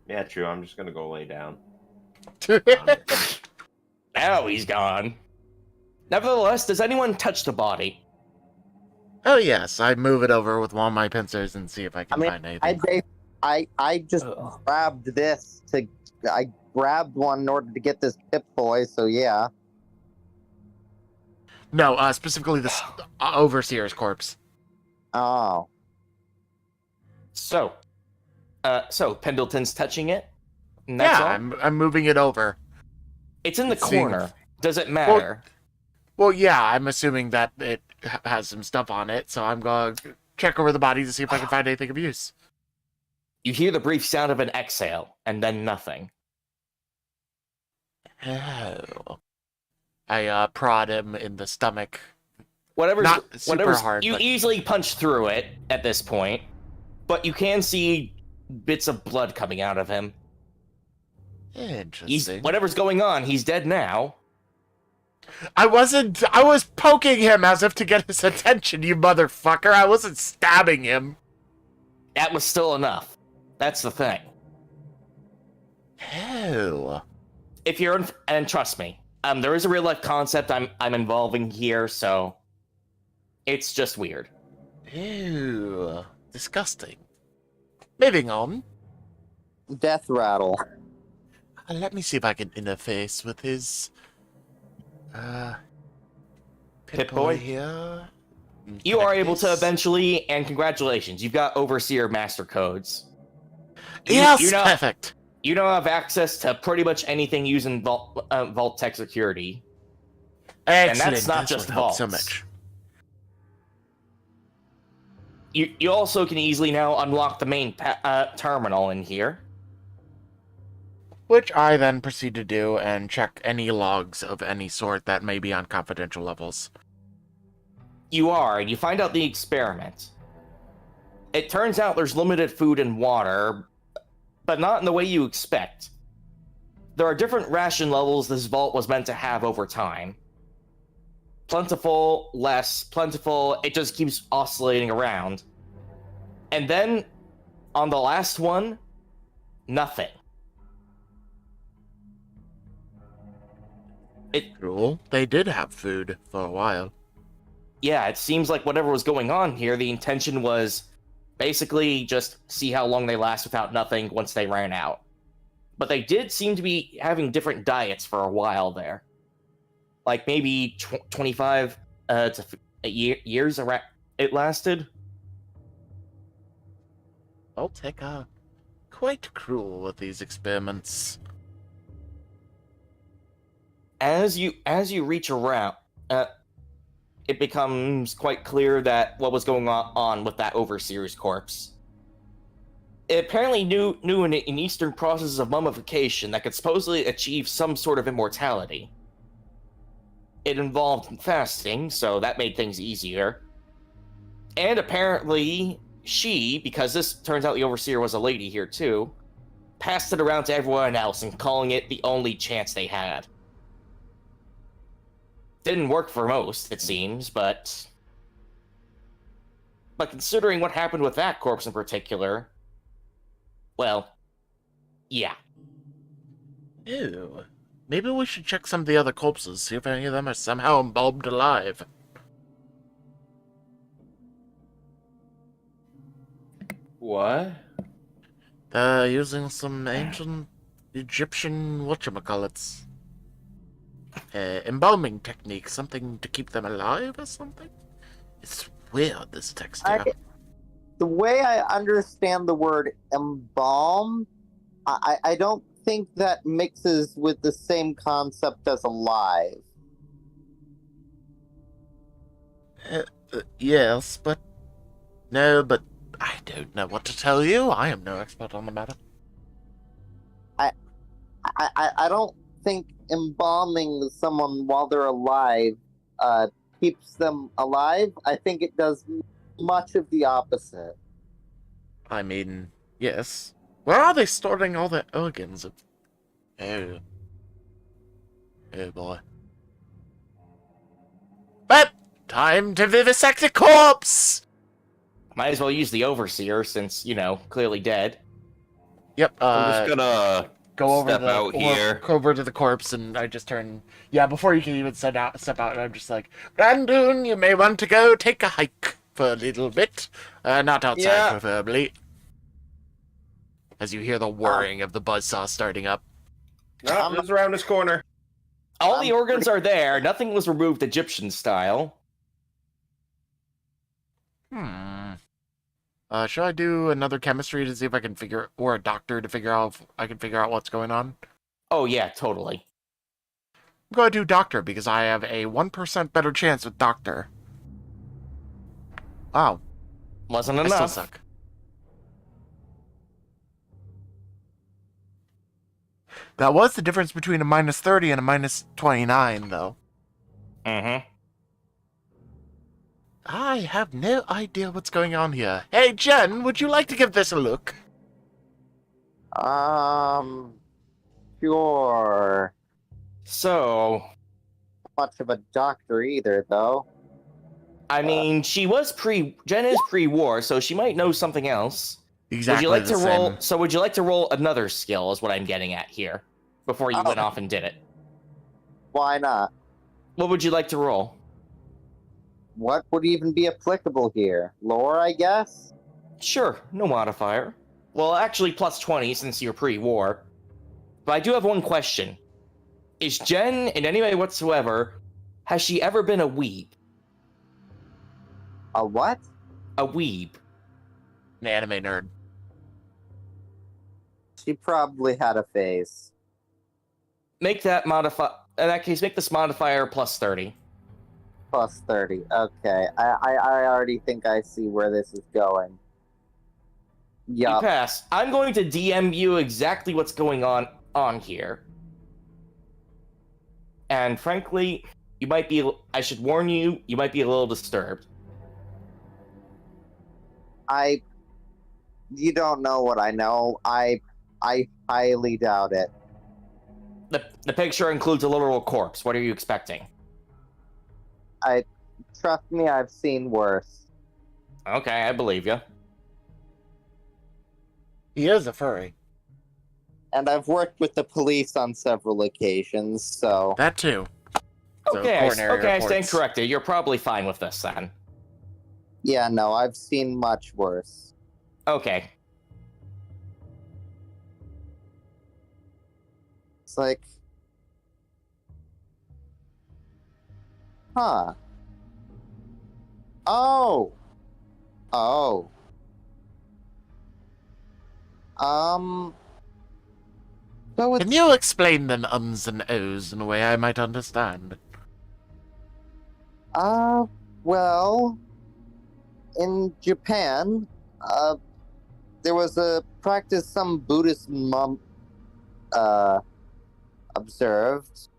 Yeah, true. I'm just gonna go lay down. Now he's gone. Nevertheless, does anyone touch the body? Oh yes, I move it over with one of my pincers and see if I can find anything. I just grabbed this I grabbed one in order to get this Pip-Boy, so yeah. No, specifically this Overseer's corpse. Oh. So Pendleton's touching it? And that's Yeah, all? I'm moving it over. It's in the seeing- corner. Does it matter? Well, yeah, I'm assuming that it has some stuff on it, so I'm going to check over the body to see if I can find anything of use. You hear the brief sound of an exhale, and then nothing. Oh. I prod him in the stomach. Whatever's Not super hard, you but- easily punch through it at this point, but you can see bits of blood coming out of him. Interesting. Whatever's going on, he's dead now. I was poking him as if to get his attention, you motherfucker. I wasn't stabbing him. That was still enough. That's the thing. Oh. If you're and trust me, there is a real life concept I'm involving here, so It's just weird. Ew. Disgusting. Moving on. Death rattle. Let me see if I can interface with his Pip-Boy Pip-Boy? here. You are Connect able to this. eventually, and congratulations, you've got Overseer Master Codes. Yes, you know, perfect. You now have access to pretty much anything using Vault Tech security. Excellent. And that's not This just would help vaults. so much. You also can easily now unlock the main terminal in here. Which I then proceed to do and check any logs of any sort that may be on confidential levels. You are, and you find out the experiment. It turns out there's limited food and water, but not in the way you expect. There are different ration levels this vault was meant to have over time. Plentiful, less, plentiful, it just keeps oscillating around. And then, on the last one, nothing. Cool. They did have food for a while. Yeah, it seems like whatever was going on here, the intention was basically just see how long they last without nothing once they ran out. But they did seem to be having different diets for a while there. Like maybe 25 to years it lasted. I'll take quite cruel with these experiments. As you reach around, it becomes quite clear that what was going on with that Overseer's corpse. It apparently knew an Eastern process of mummification that could supposedly achieve some sort of immortality. It involved fasting, so that made things easier. And apparently, she, because this turns out the Overseer was a lady here too, passed it around to everyone else and calling it the only chance they had. Didn't work for most, it seems, but considering what happened with that corpse in particular, well, yeah. Ew. Maybe we should check some of the other corpses, see if any of them are somehow embalmed alive. What? Using some ancient Egyptian whatchamacallits. Embalming technique, something to keep them alive or something? It's weird, this texture. The way I understand the word embalm, I don't think that mixes with the same concept as alive. Yes, but... No, but I don't know what to tell you. I am no expert on the matter. I don't think embalming someone while they're alive keeps them alive. I think it does much of the opposite. I mean, yes. Where are they storing all their organs? Oh. Oh boy. But, time to vivisect a corpse! Might as well use the Overseer since, clearly dead. Yep, I'm just gonna go over step out here. over to the corpse, and I just turn. Yeah, before you can even step out, and I'm just like, Bran Doon, you may want to go take a hike for a little bit, not outside, Yeah. preferably. As you hear the whirring of the buzzsaw starting up. No, it's around this corner. All the organs are there. Nothing was removed Egyptian style. Should I do another chemistry to see if I can or a doctor to figure out if I can figure out what's going on? Oh yeah, totally. I'm going to do doctor because I have a 1% better chance with doctor. Wow. Wasn't I still enough. suck. That was the difference between a -30 and a -29, though. Mm-hmm. I have no idea what's going on here. Hey, Jen, would you like to give this a look? Sure. So, Much of a doctor either, though. I mean, Jen is pre-war, so she might know something else. Exactly Would you like the to same. roll? So, would you like to roll another skill? Is what I'm getting at here. Before you went off and did it. Why not? What would you like to roll? what would even be applicable here? Lore, I guess? Sure, no modifier. Well, actually, plus 20 since you're pre-war. But I do have one question. Is Jen, in any way whatsoever, has she ever been a weeb? A what? A weeb. An anime nerd. She probably had a phase. Make that in that case, make this modifier plus 30. Plus 30. Okay. I already think I see where this is going. You Yup. pass. I'm going to DM you exactly what's going on here. And frankly, I should warn you, you might be a little disturbed. You don't know what I know. I highly doubt it. The picture includes a literal corpse. What are you expecting? Trust me, I've seen worse. Okay, I believe you. He is a furry. And I've worked with the police on several occasions, so... That too. So, Okay, coronary I stand reports. corrected. You're probably fine with this then. Yeah, no, I've seen much worse. Okay. It's like... Huh. Oh! Oh. So it's... Can you explain them ums and ohs in a way I might understand? Well... In Japan, there was a practice some Buddhist monk, observed,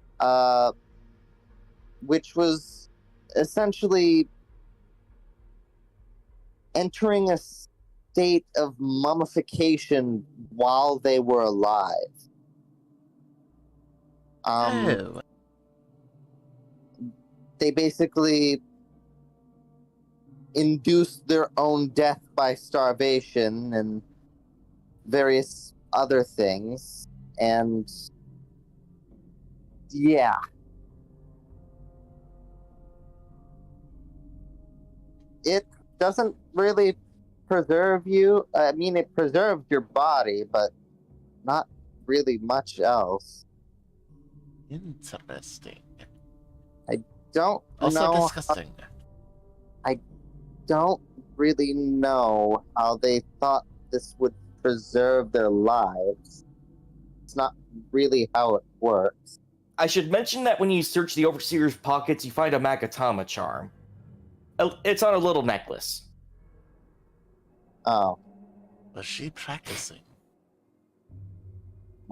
which was essentially entering a state of mummification while they were alive. Oh. They basically induced their own death by starvation and various other things. And yeah. It doesn't really preserve you. I mean, it preserves your body, but not really much else. Interesting. Don't Also know. disgusting. Don't really know how they thought this would preserve their lives. It's not really how it works. I should mention that when you search the Overseer's pockets, you find a Magatama charm. It's on a little necklace. Oh, Was she practicing?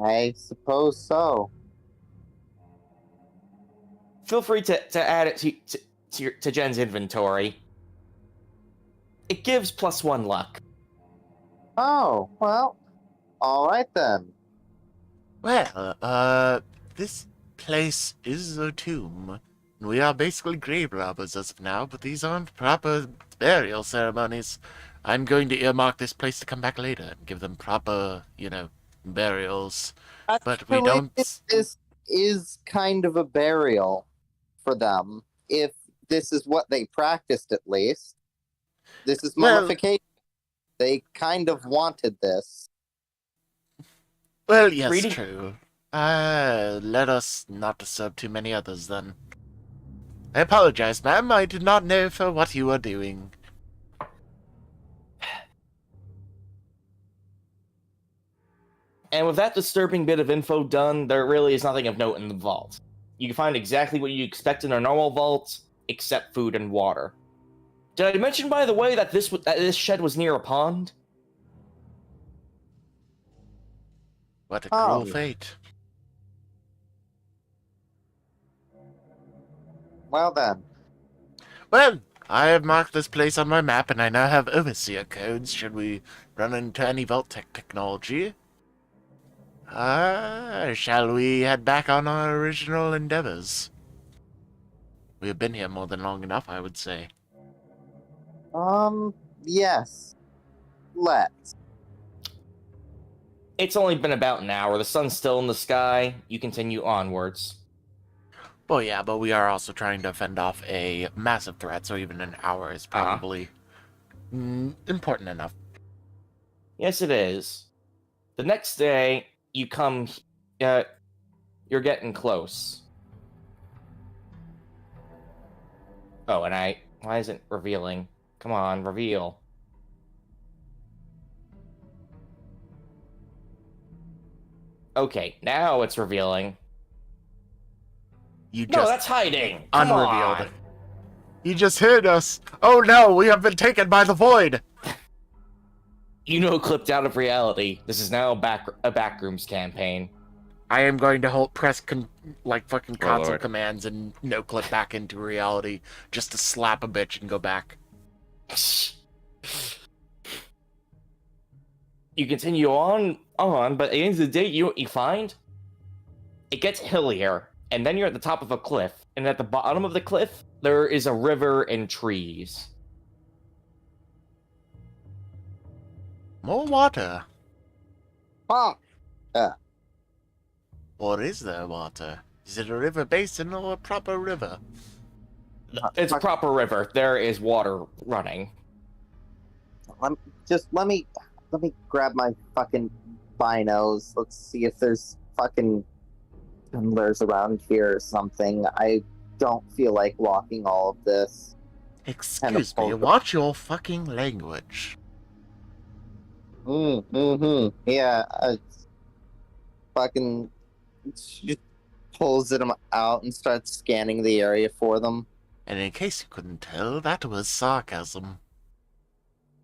I suppose so. Feel free to add it to Jen's inventory. It gives +1 luck. Oh, well, alright then. Well, this place is a tomb. We are basically grave robbers as of now, but these aren't proper burial ceremonies. I'm going to earmark this place to come back later and give them proper, burials. But we Actually, don't... This is kind of a burial for them, if this is what they practiced at least. This is Well- mummification. They kind of wanted this. Well, yes, Reading- true. Let us not disturb too many others, then. I apologize, ma'am. I did not know for what you were doing. And with that disturbing bit of info done, there really is nothing of note in the vault. You can find exactly what you expect in a normal vault, except food and water. Did I mention, by the way, that this shed was near a pond? What a Oh. cruel fate. Well then. Well, I have marked this place on my map, and I now have overseer codes should we run into any vault technology. Shall we head back on our original endeavors? We have been here more than long enough, I would say. Yes. Let's. It's only been about an hour. The sun's still in the sky. You continue onwards. Well, yeah, but we are also trying to fend off a massive threat, so even an hour is probably important enough. Yes, it is. The next day, you come. You're getting close. Oh, and why isn't it revealing? Come on, reveal. Okay, now it's revealing. You No, just that's hiding. Come unrevealed. on. You just hid us. Oh no, we have been taken by the void. You know, clipped out of reality. This is now a backrooms campaign. I am going to press fucking Oh, console Lord. commands and no clip back into reality just to slap a bitch and go back. You continue on, but at the end of the day, you know what you find? It gets hillier, and then you're at the top of a cliff, and at the bottom of the cliff, there is a river and trees. More water. Huh. What is there water? Is it a river basin or a proper river? It's a proper river. There is water running. Let me grab my fucking binos. Let's see if there's fucking Spindlers around here or something. I don't feel like walking all of this. Excuse me, watch your fucking language. Yeah. Fucking. She just pulls them out and starts scanning the area for them. And in case you couldn't tell, that was sarcasm.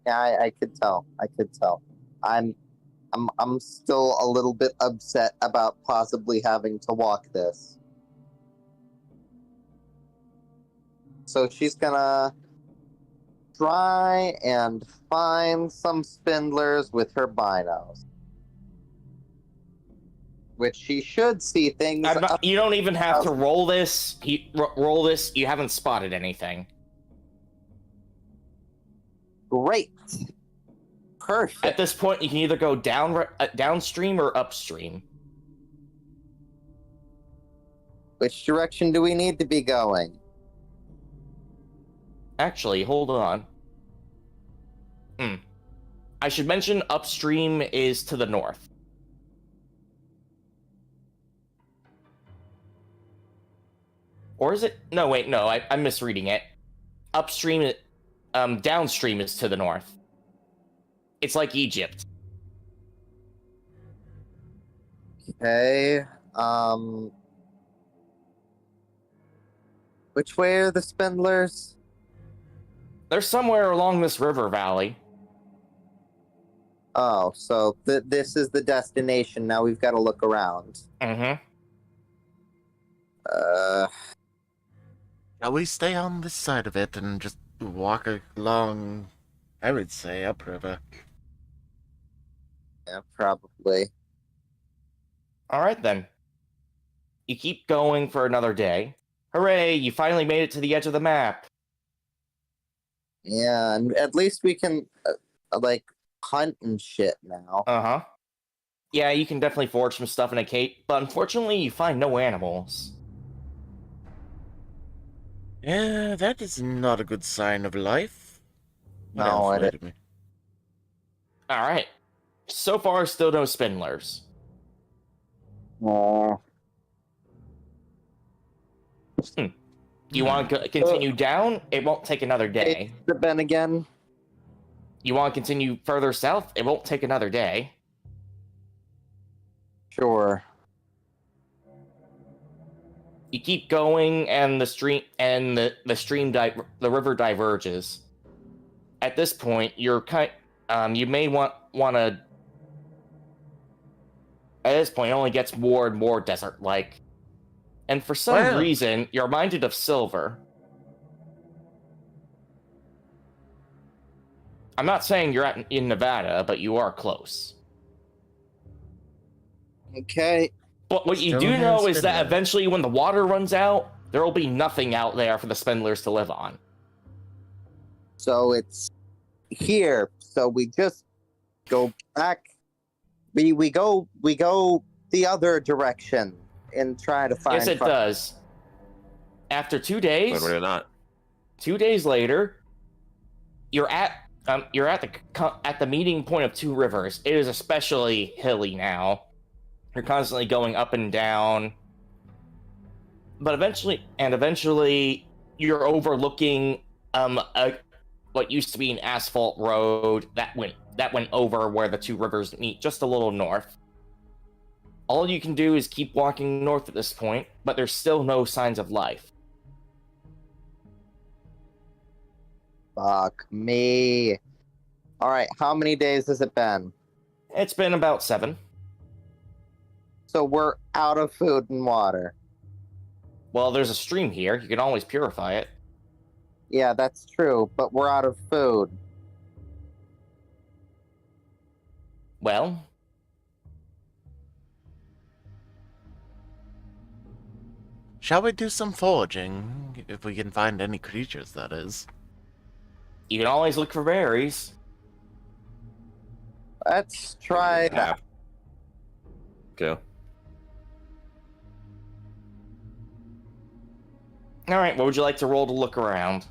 Yeah, I could tell. I'm still a little bit upset about possibly having to walk this. So she's gonna try and find some Spindlers with her binos. Which she should see things. You don't even have to roll this. Roll this. You haven't spotted anything. Great. Perfect. At this point, you can either go downstream or upstream. Which direction do we need to be going? Actually, hold on. I should mention upstream is to the north. Or is it? No, wait, no, I'm misreading it. Upstream, downstream is to the north. It's like Egypt. Okay. Which way are the Spindlers? They're somewhere along this river valley. Oh, so this is the destination. Now we've got to look around. Mm-hmm. Now we stay on this side of it and just walk along, I would say, upriver. Yeah, probably. All right, then. You keep going for another day. Hooray, you finally made it to the edge of the map. Yeah, and at least we can, hunt and shit now. Uh-huh. Yeah, you can definitely forge some stuff in a cape, but unfortunately you find no animals. Yeah, that is not a good sign of life. What No, else it led me? Alright. So far, still no Spindlers. Oh. You want to continue down? It won't take another day. The Ben again? You want to continue further south? It won't take another day. Sure. You keep going, and the river diverges. At this point, you may want to. At this point, it only gets more and more desert-like, and for some reason, you're reminded of Silver. I'm not saying you're in Nevada, but you are close. Okay. But what you do know is that eventually, when the water runs out, there will be nothing out there for the Spindlers to live on. So it's here. So we just go back. We go the other direction and try to find. Yes, it does. After 2 But days, we're not. 2 days later, you're at the meeting point of two rivers. It is especially hilly now. You're constantly going up and down. But eventually, you're overlooking what used to be an asphalt road that went over where the two rivers meet, just a little north. All you can do is keep walking north at this point, but there's still no signs of life. Fuck me. Alright, how many days has it been? It's been about 7. So we're out of food and water. Well, there's a stream here. You can always purify it. Yeah, that's true, but we're out of food. Well, Shall we do some foraging? If we can find any creatures, that is. you can always look for berries. Let's try that. Go. All right, what would you like to roll to look around?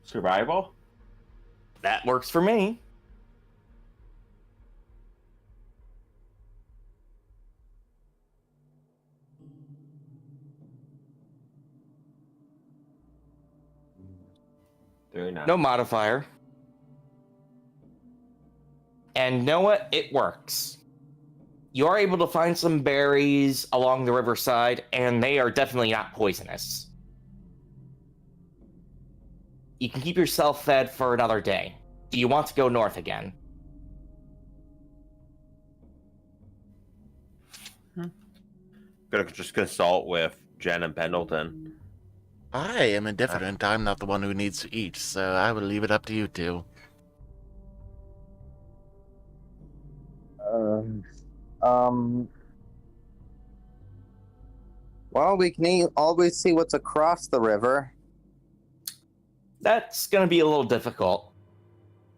Survival? That works for me. Very nice. No modifier. And you know what? It works. You are able to find some berries along the riverside, and they are definitely not poisonous. You can keep yourself fed for another day. Do you want to go north again? Gonna just consult with Jen and Pendleton. I am indifferent. I'm not the one who needs to eat, so I will leave it up to you two. Well, we can always see what's across the river. That's going to be a little difficult.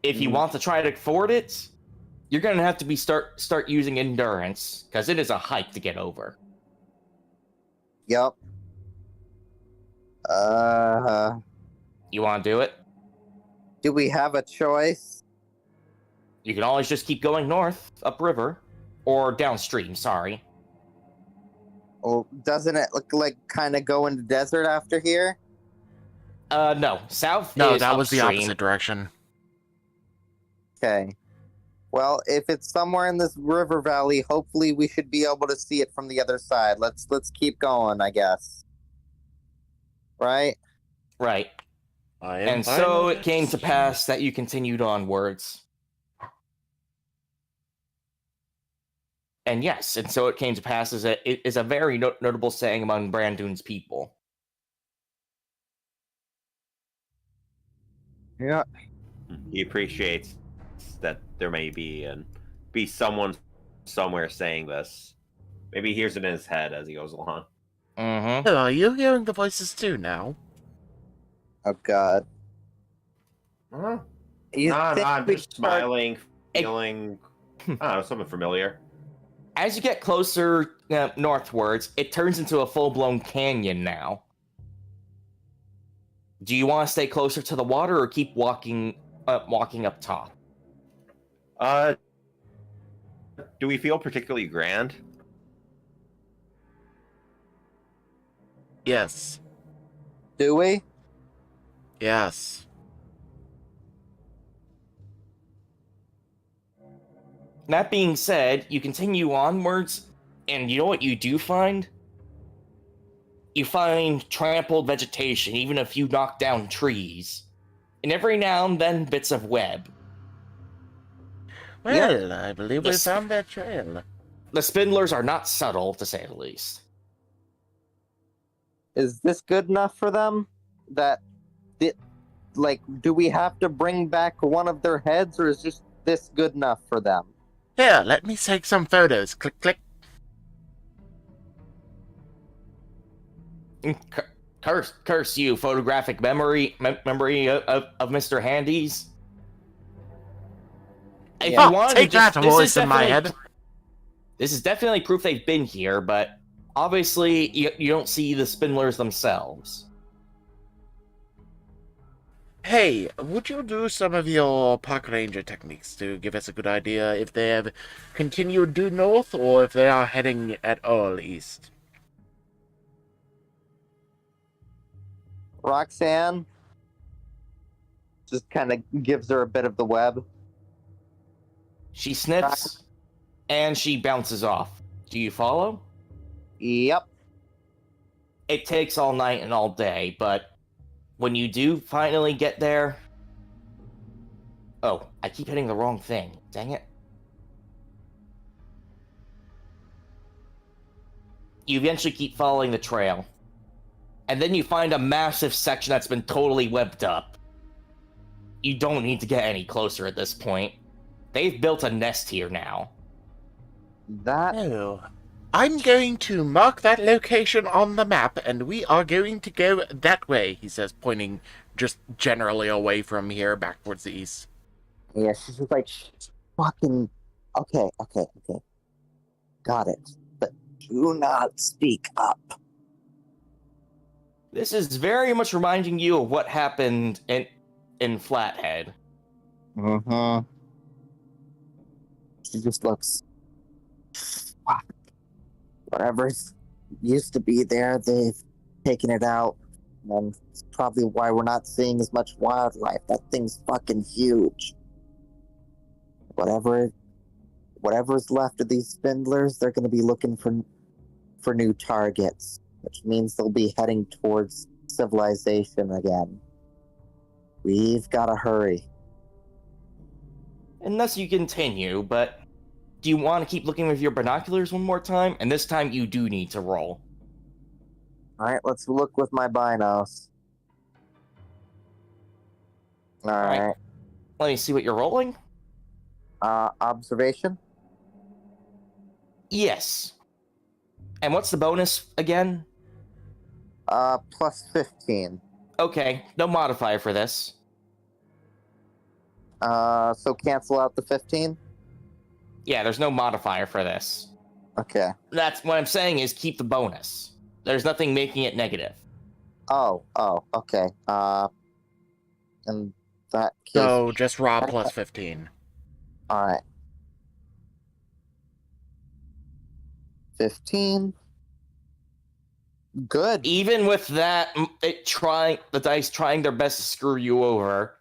If you want to try to ford it, you're going to have to start using endurance, because it is a hike to get over. Yep. You want to do it? Do we have a choice? You can always just keep going north, upriver, or downstream, sorry. Well, doesn't it look like kind of go into desert after here? No. South No, is that was the upstream. opposite direction. Okay. Well, if it's somewhere in this river valley, hopefully we should be able to see it from the other side. Let's keep going, I guess. Right? Right. I am And fine so with it came to this. pass that you continued onwards. And yes, and so it came to pass it is a very notable saying among Bran Doon's people. Yeah. He appreciates that there may be someone somewhere saying this. Maybe he hears it in his head as he goes along. Mm-hmm. Oh, are you hearing the voices too now? Oh, God. Huh? You No, think I'm we just start- smiling, feeling, I don't know, something familiar. As you get closer northwards, it turns into a full-blown canyon now. Do you want to stay closer to the water or keep walking up top? Do we feel particularly grand? Yes. Do we? Yes. That being said, you continue onwards, and you know what you do find? You find trampled vegetation, even a few knocked down trees. And every now and then, bits of web. Well, I believe we Yes. found that trail. The Spindlers are not subtle, to say the least. Is this good enough for them? Do we have to bring back one of their heads, or is just this good enough for them? Here, let me take some photos. Click, click. Curse you, photographic memory of Mr. Handy's. if Yeah. you wanted Take to just, that, this voice is in my definitely- head. This is definitely proof they've been here, but obviously you don't see the Spindlers themselves. Hey, would you do some of your park ranger techniques to give us a good idea if they have continued due north or if they are heading at all east? Roxanne just kind of gives her a bit of the web. She sniffs, and she bounces off. Do you follow? Yep. It takes all night and all day, but when you do finally get there... Oh, I keep hitting the wrong thing. Dang it. You eventually keep following the trail. And then you find a massive section that's been totally webbed up. You don't need to get any closer at this point. They've built a nest here now. That Oh. I'm going to mark that location on the map, and we are going to go that way, he says, pointing just generally away from here back towards the east. Yeah, she's just like, fucking. Okay. Got it. But do not speak up. This is very much reminding you of what happened in Flathead. Mm-hmm. She just looks. Fuck. Whatever's used to be there, they've taken it out. And it's probably why we're not seeing as much wildlife. That thing's fucking huge. Whatever's left of these spindlers, they're going to be looking for new targets, which means they'll be heading towards civilization again. We've got to hurry. Unless you continue, but do you want to keep looking with your binoculars one more time? And this time you do need to roll. All right, let's look with my binos. All right. Let me see what you're rolling. Observation. Yes. And what's the bonus again? Plus 15. Okay, no modifier for this. So cancel out the 15. Yeah, there's no modifier for this. Okay. That's what I'm saying is keep the bonus. There's nothing making it negative. Oh, okay. In that case, So just raw plus 15. all right. 15. Good. Even with that, the dice trying their best to screw you over.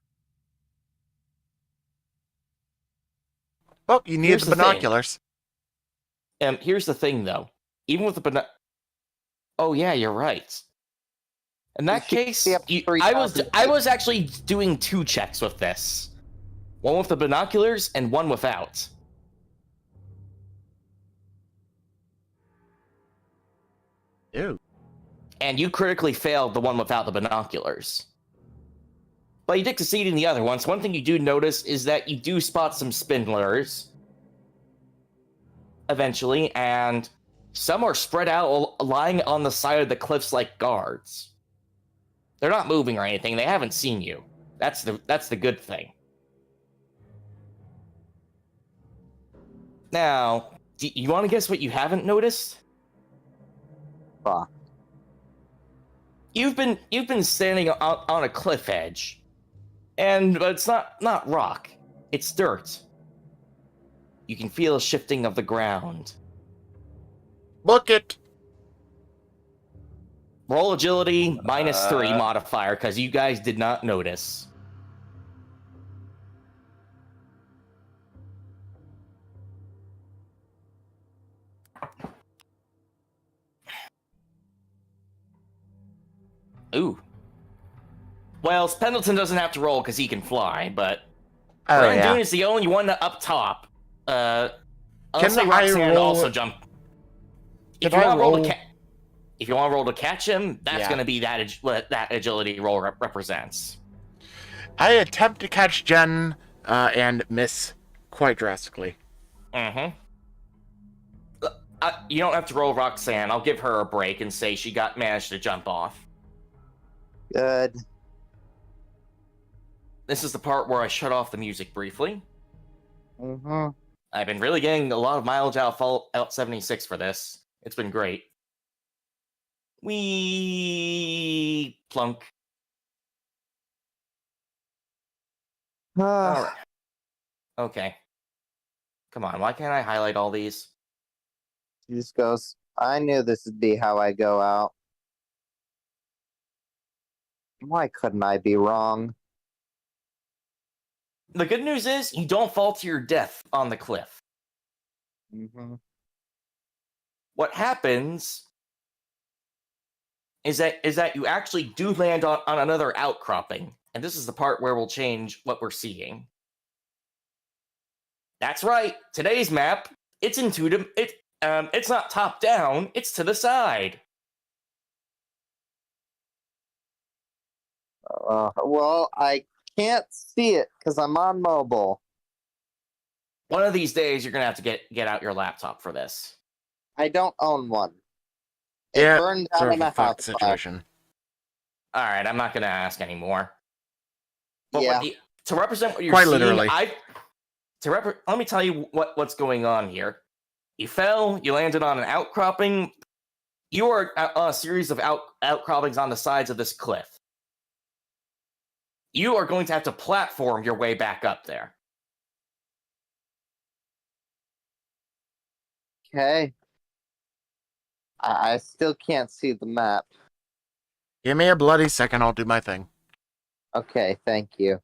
Well, you need Here's the the thing. binoculars. Here's the thing, though. Even with the oh yeah, you're right. In that You should case, see up to I was actually doing 2 checks with this. One with the binoculars and one without. Ew. And you critically failed the one without the binoculars. But you did succeed in the other one. So one thing you do notice is that you do spot some spindlers. Eventually, and some are spread out, lying on the side of the cliffs like guards. They're not moving or anything. They haven't seen you. That's the good thing. Now, do you want to guess what you haven't noticed? Fuck. You've been standing on a cliff edge, but it's not rock. It's dirt. You can feel a shifting of the ground. Look it. Roll agility -3 modifier because you guys did not notice. Ooh. Well, Pendleton doesn't have to roll because he can fly, but Oh, Bran yeah. Doon is the only one up top. I'll Can say I Roxanne roll- also jump. If Can you I want to roll roll- to if you want to roll to catch him, that's Yeah. going to be what that agility roll represents. I attempt to catch Jen and miss quite drastically. Mm-hmm. You don't have to roll Roxanne. I'll give her a break and say she managed to jump off. Good. This is the part where I shut off the music briefly. Mm-hmm. I've been really getting a lot of mileage out of Fallout 76 for this. It's been great. We plunk. All right. Okay. Come on, why can't I highlight all these? He just goes, I knew this would be how I go out. Why couldn't I be wrong? The good news is you don't fall to your death on the cliff. Mm-hmm. What happens is that you actually do land on another outcropping, and this is the part where we'll change what we're seeing. That's right. Today's map, it's intuitive. It's not top down. It's to the side. Well, I can't see it because I'm on mobile. One of these days, you're gonna have to get out your laptop for this. I don't own one. It Yeah, burned down sort in of a a fucked house fire. situation. All right, I'm not gonna ask anymore. But Yeah. to represent what you're Quite seeing, literally. let me tell you what's going on here. You fell. You landed on an outcropping. You are on a series of outcroppings on the sides of this cliff. You are going to have to platform your way back up there. Okay. I still can't see the map. Give me a bloody second, I'll do my thing. Okay, thank you.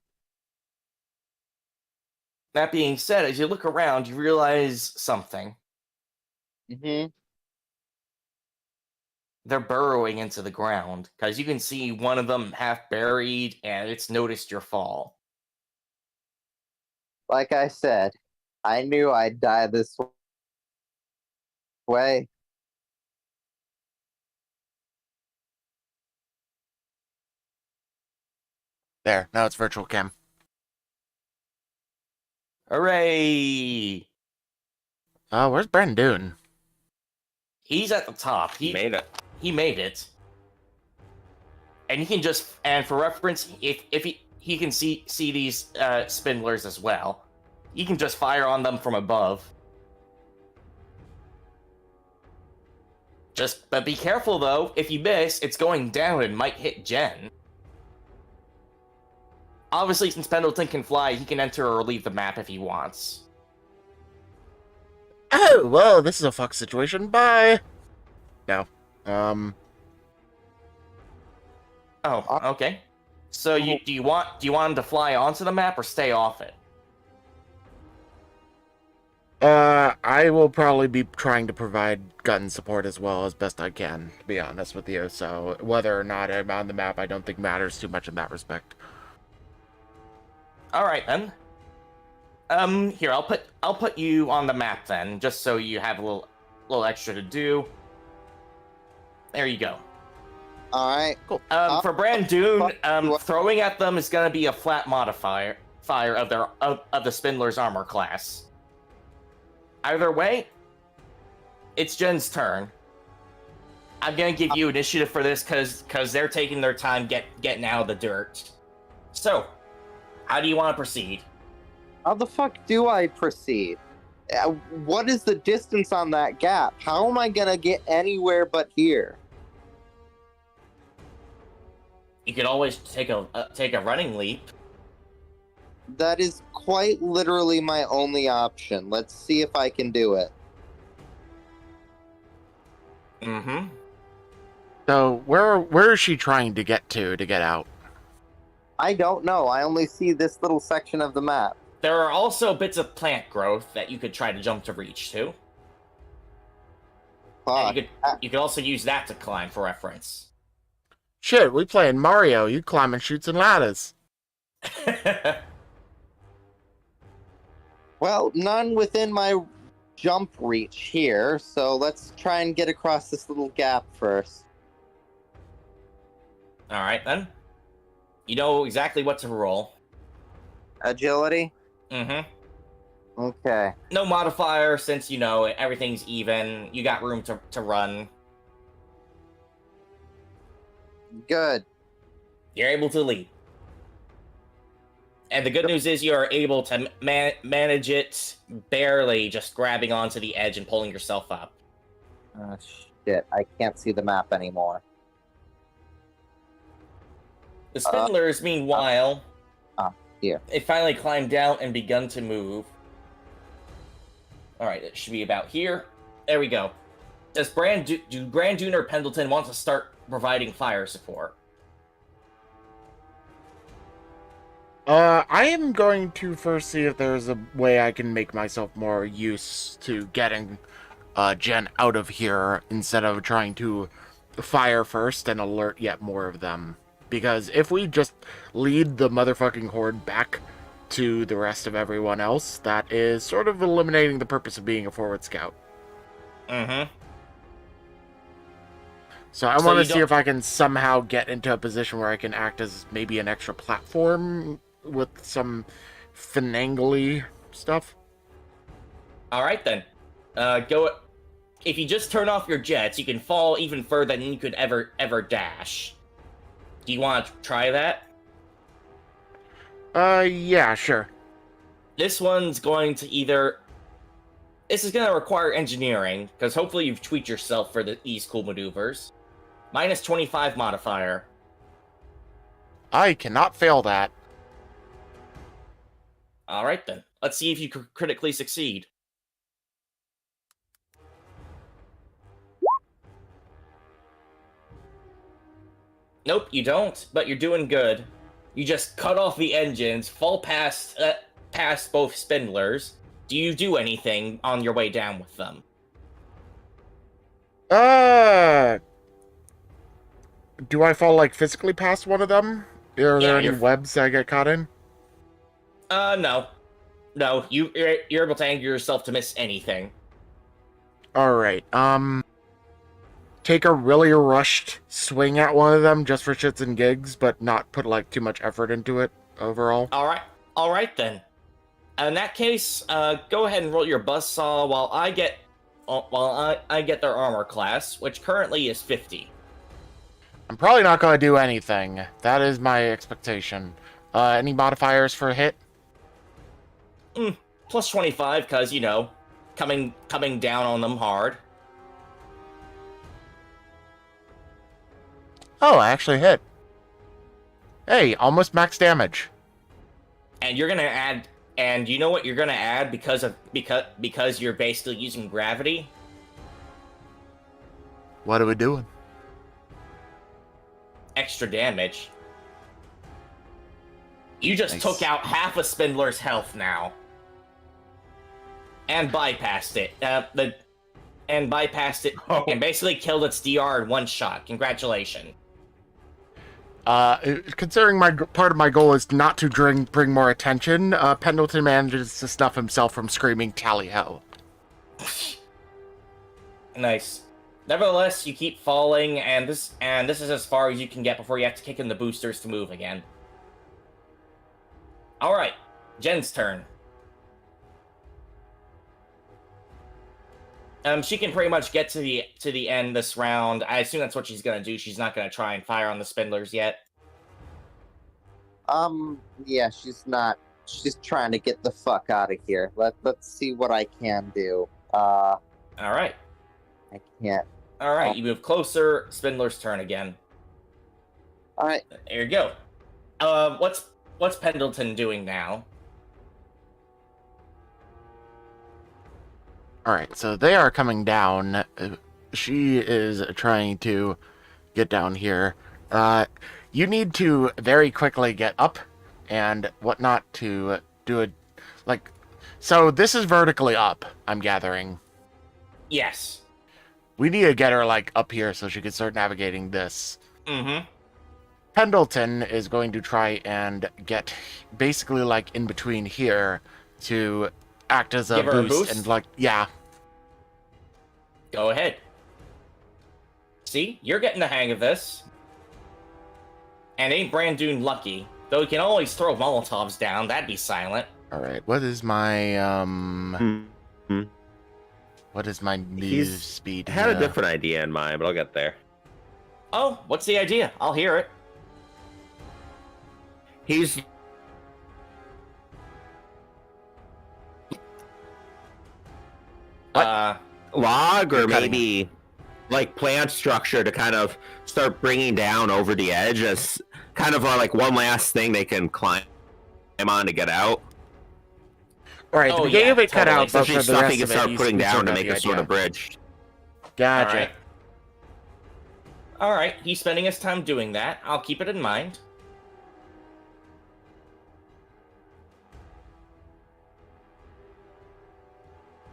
That being said, as you look around, you realize something. Mm-hmm. They're burrowing into the ground, because you can see one of them half buried, and it's noticed your fall. Like I said, I knew I'd die this way. There, now it's virtual cam. Hooray! Where's Bran Doon? He's at the top. He made it. He made it. And he can just, and for reference, if he can see these spindlers as well. He can just fire on them from above. But be careful though, if you miss, it's going down and might hit Jen. Obviously, since Pendleton can fly, he can enter or leave the map if he wants. Oh, whoa, this is a fuck situation. Bye! No. Oh, okay. So do you want him to fly onto the map or stay off it? I will probably be trying to provide gun support as well as best I can, to be honest with you. So whether or not I'm on the map, I don't think matters too much in that respect. All right then. Here I'll put you on the map then, just so you have a little extra to do. There you go. All right. Cool. For Bran Doon, throwing at them is gonna be a flat modifier of the Spindler's armor class. Either way, it's Jen's turn. I'm gonna give you initiative for this because they're taking their time getting out of the dirt. So, how do you want to proceed? How the fuck do I proceed? What is the distance on that gap? How am I gonna get anywhere but here? You could always take a running leap. That is quite literally my only option. Let's see if I can do it. Mm-hmm. So where is she trying to get out? I don't know. I only see this little section of the map. There are also bits of plant growth that you could try to jump to reach to. Fuck. You could also use that to climb for reference. Shit, we playing Mario. You climbing chutes and ladders. Well, none within my jump reach here, so let's try and get across this little gap first. All right then. You know exactly what to roll. Agility? Mm-hmm. Okay. No modifier since everything's even. You got room to run. Good. You're able to leap. And the good news is you are able to manage it barely, just grabbing onto the edge and pulling yourself up. Shit, I can't see the map anymore. The Spindlers, meanwhile, here. they finally climbed out and begun to move. Alright, it should be about here. There we go. Does Bran Doon or Pendleton want to start providing fire support? I am going to first see if there's a way I can make myself more used to getting Jen out of here instead of trying to fire first and alert yet more of them. Because if we just lead the motherfucking horde back to the rest of everyone else, that is sort of eliminating the purpose of being a forward scout. Mm-hmm. So I want to see if I can somehow get into a position where I can act as maybe an extra platform with some finangly stuff. All right then. Go. If you just turn off your jets, you can fall even further than you could ever dash. Do you want to try that? Yeah, sure. This one's going to either. This is going to require engineering, because hopefully you've tweaked yourself for these cool maneuvers. Minus 25 modifier. I cannot fail that. Alright then. Let's see if you critically succeed. Nope, you don't, but you're doing good. You just cut off the engines, fall past both Spindlers. Do you do anything on your way down with them? Do I fall, like, physically past one of them? Are there any you're... webs I get caught in? No. No, you're able to angle yourself to miss anything. Alright, take a really rushed swing at one of them just for shits and gigs, but not put, like, too much effort into it overall. Alright then. In that case, go ahead and roll your buzzsaw while I get their armor class, which currently is 50. I'm probably not going to do anything. That is my expectation. Any modifiers for a hit? Plus 25, because, you know, coming down on them hard. Oh, I actually hit. Hey, almost max damage. And you're gonna add, and you know what you're gonna add because you're basically using gravity? What are we doing? Extra damage. You just Nice. took out half a Spindler's health now. And bypassed it. And basically killed its DR in one shot. Congratulations. Considering part of my goal is not to bring more attention, Pendleton manages to stop himself from screaming tally-ho. Nice. Nevertheless, you keep falling, and this is as far as you can get before you have to kick in the boosters to move again. Alright, Jen's turn. She can pretty much get to the end this round. I assume that's what she's gonna do. She's not gonna try and fire on the Spindlers yet. Yeah, she's not. She's trying to get the fuck out of here. Let's see what I can do. All right. I can't. All right, you move closer. Spindler's turn again. All right. There you go. What's Pendleton doing now? Alright, so they are coming down. She is trying to get down here. You need to very quickly get up and whatnot to do it. Like, so this is vertically up, I'm gathering. Yes. We need to get her, like, up here so she can start navigating this. Mm-hmm. Pendleton is going to try and get basically, like, in between here to act as a boost and, like, yeah. Go ahead. See, you're getting the hang of this. And ain't Bran Doon lucky? Though he can always throw Molotovs down, that'd be silent. Alright, what is my, what is my move speed? I had a different idea in mind, but I'll get there. Oh, what's the idea? I'll hear it. He's Log, or You're cutting maybe like plant structure to kind of start bringing down over the edge as kind of like one last thing they can climb on to get out. All right, Oh, the beginning yeah, of it cut totally. out, but Essentially, for the stuff rest you of can it, start putting we down sort to of make got a the sort idea. of bridge. Gotcha. All right. He's spending his time doing that. I'll keep it in mind.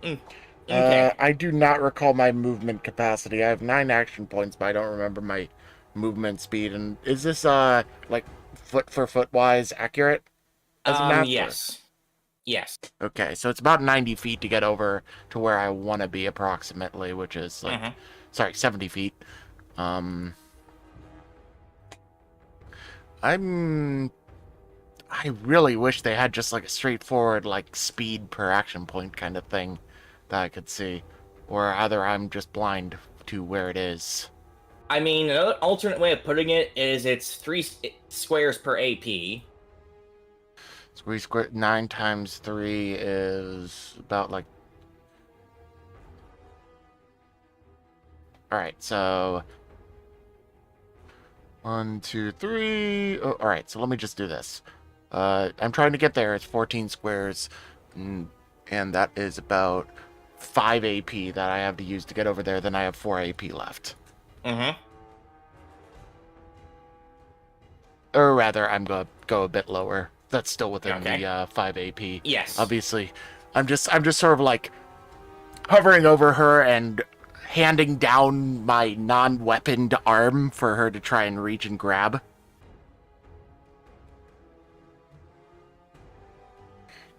Okay. I do not recall my movement capacity. I have 9 action points, but I don't remember my movement speed. And is this like foot for foot wise accurate as a map? Yes. Yes. Okay, so it's about 90 feet to get over to where I want to be approximately, which is like, sorry, 70 feet. I really wish they had just like a straightforward like speed per action point kind of thing that I could see, or either I'm just blind to where it is. I mean, another alternate way of putting it is it's 3 squares per AP. 3 square 9 times 3 is about like. All right, so 1, 2, 3. Oh, all right, so let me just do this. I'm trying to get there. It's 14 squares, and that is about 5 AP that I have to use to get over there. Then I have 4 AP left. Or rather, I'm going to go a bit lower. That's still within the 5 AP. Yes. Obviously, I'm just sort of like hovering over her and handing down my non-weaponed arm for her to try and reach and grab.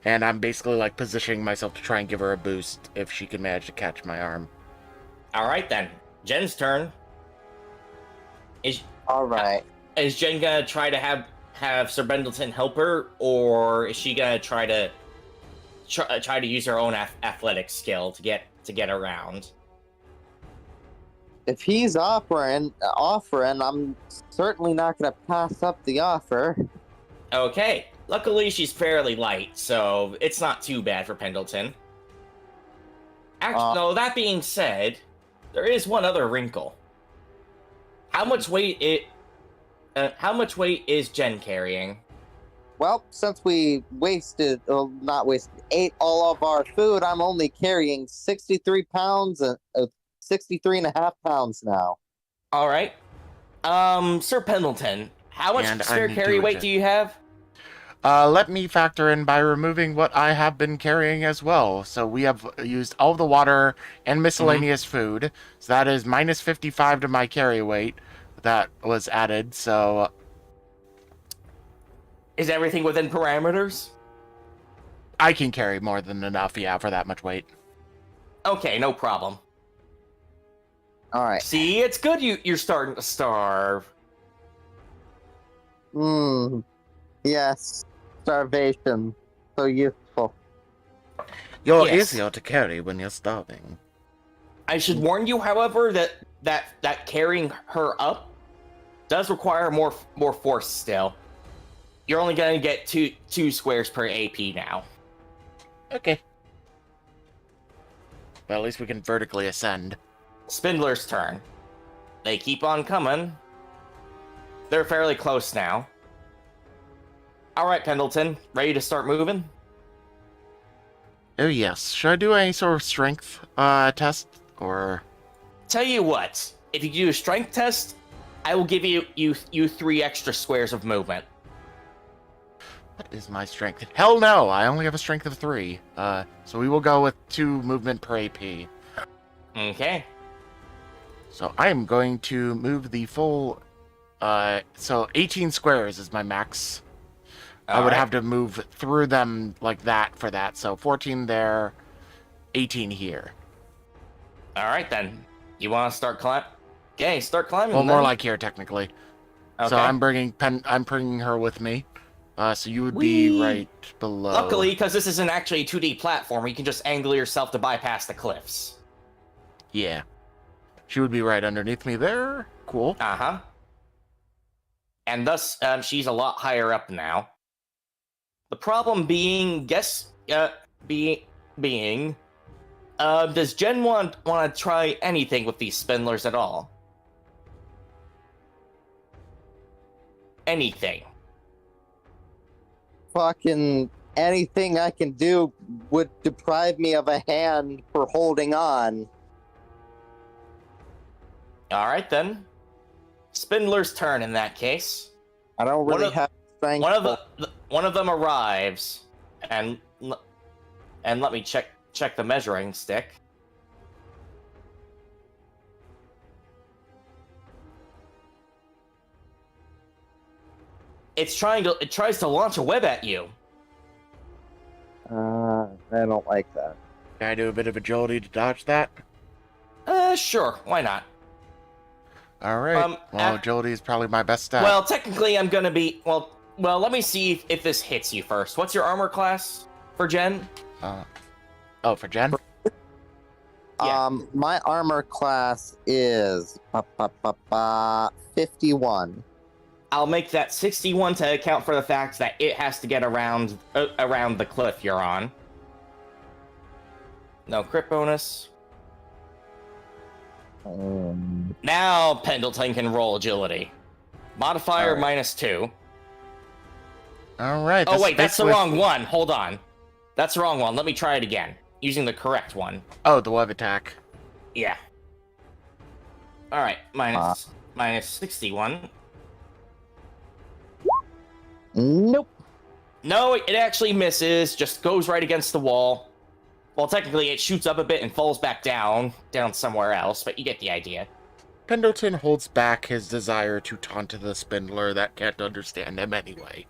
And I'm basically like positioning myself to try and give her a boost if she can manage to catch my arm. All right then. Jen's turn. All right. Is Jen gonna try to have Ser Pendleton help her, or is she gonna try to use her own athletic skill to get around? If he's offering, I'm certainly not going to pass up the offer. Okay. Luckily, she's fairly light, so it's not too bad for Pendleton. No, that being said, there is one other wrinkle. How much weight is Jen carrying? Well, since we ate all of our food, I'm only carrying 63 pounds and 63 and a half pounds now. All right. Ser Pendleton, how much And I spare need carry to weight adjust. do you have? Let me factor in by removing what I have been carrying as well. So we have used all of the water and miscellaneous food. So that is minus 55 to my carry weight that was added. So Is everything within parameters? I can carry more than enough, yeah, for that much weight. Okay, no problem. All right. See, it's good you're starting to starve. Yes. Starvation. So useful. You're Yes. easier to carry when you're starving. I should warn you, however, that carrying her up does require more force still. You're only gonna get two squares per AP now. Okay. Well, at least we can vertically ascend. Spindler's turn. They keep on coming. They're fairly close now. Alright, Pendleton, ready to start moving? Oh, yes. Should I do any sort of strength test? Or... Tell you what, if you do a strength test, I will give you 3 extra squares of movement. What is my strength? Hell no! I only have a strength of 3. So we will go with 2 movement per AP. Okay. So I am going to move the full... so 18 squares is my max. I would have to move through them like that for that. So 14 there, 18 here. Alright then. You want to start climb? Okay, start climbing. Well, more then. like here technically. Okay. So I'm bringing her with me. So you would be right below. Luckily, because this isn't actually a 2D platform, you can just angle yourself to bypass the cliffs. Yeah. She would be right underneath me there. Cool. Uh-huh. And thus, she's a lot higher up now. The problem being, Does Jen want to try anything with these Spindlers at all? Anything. Fucking anything I can do would deprive me of a hand for holding on. All right then. Spindler's turn in that case. I don't really have strength. One of them arrives, and let me check the measuring stick. It tries to launch a web at you. I don't like that. Can I do a bit of agility to dodge that? Sure, why not? All right. Agility is probably my best stat. Well, technically, I'm gonna be well. Let me see if this hits you first. What's your armor class for Jen? For Jen? Yeah. My armor class is 51. I'll make that 61 to account for the fact that it has to get around the cliff you're on. No crit bonus. Now Pendleton can roll agility. Modifier -2. All right. Oh wait, that's the wrong one. Hold on. That's the wrong one. Let me try it again. Using the correct one. Oh, the web attack. Yeah. Alright, minus 61. Nope. No, it actually misses. Just goes right against the wall. Well, technically, it shoots up a bit and falls back down somewhere else, but you get the idea. Pendleton holds back his desire to taunt the Spindler that can't understand him anyway.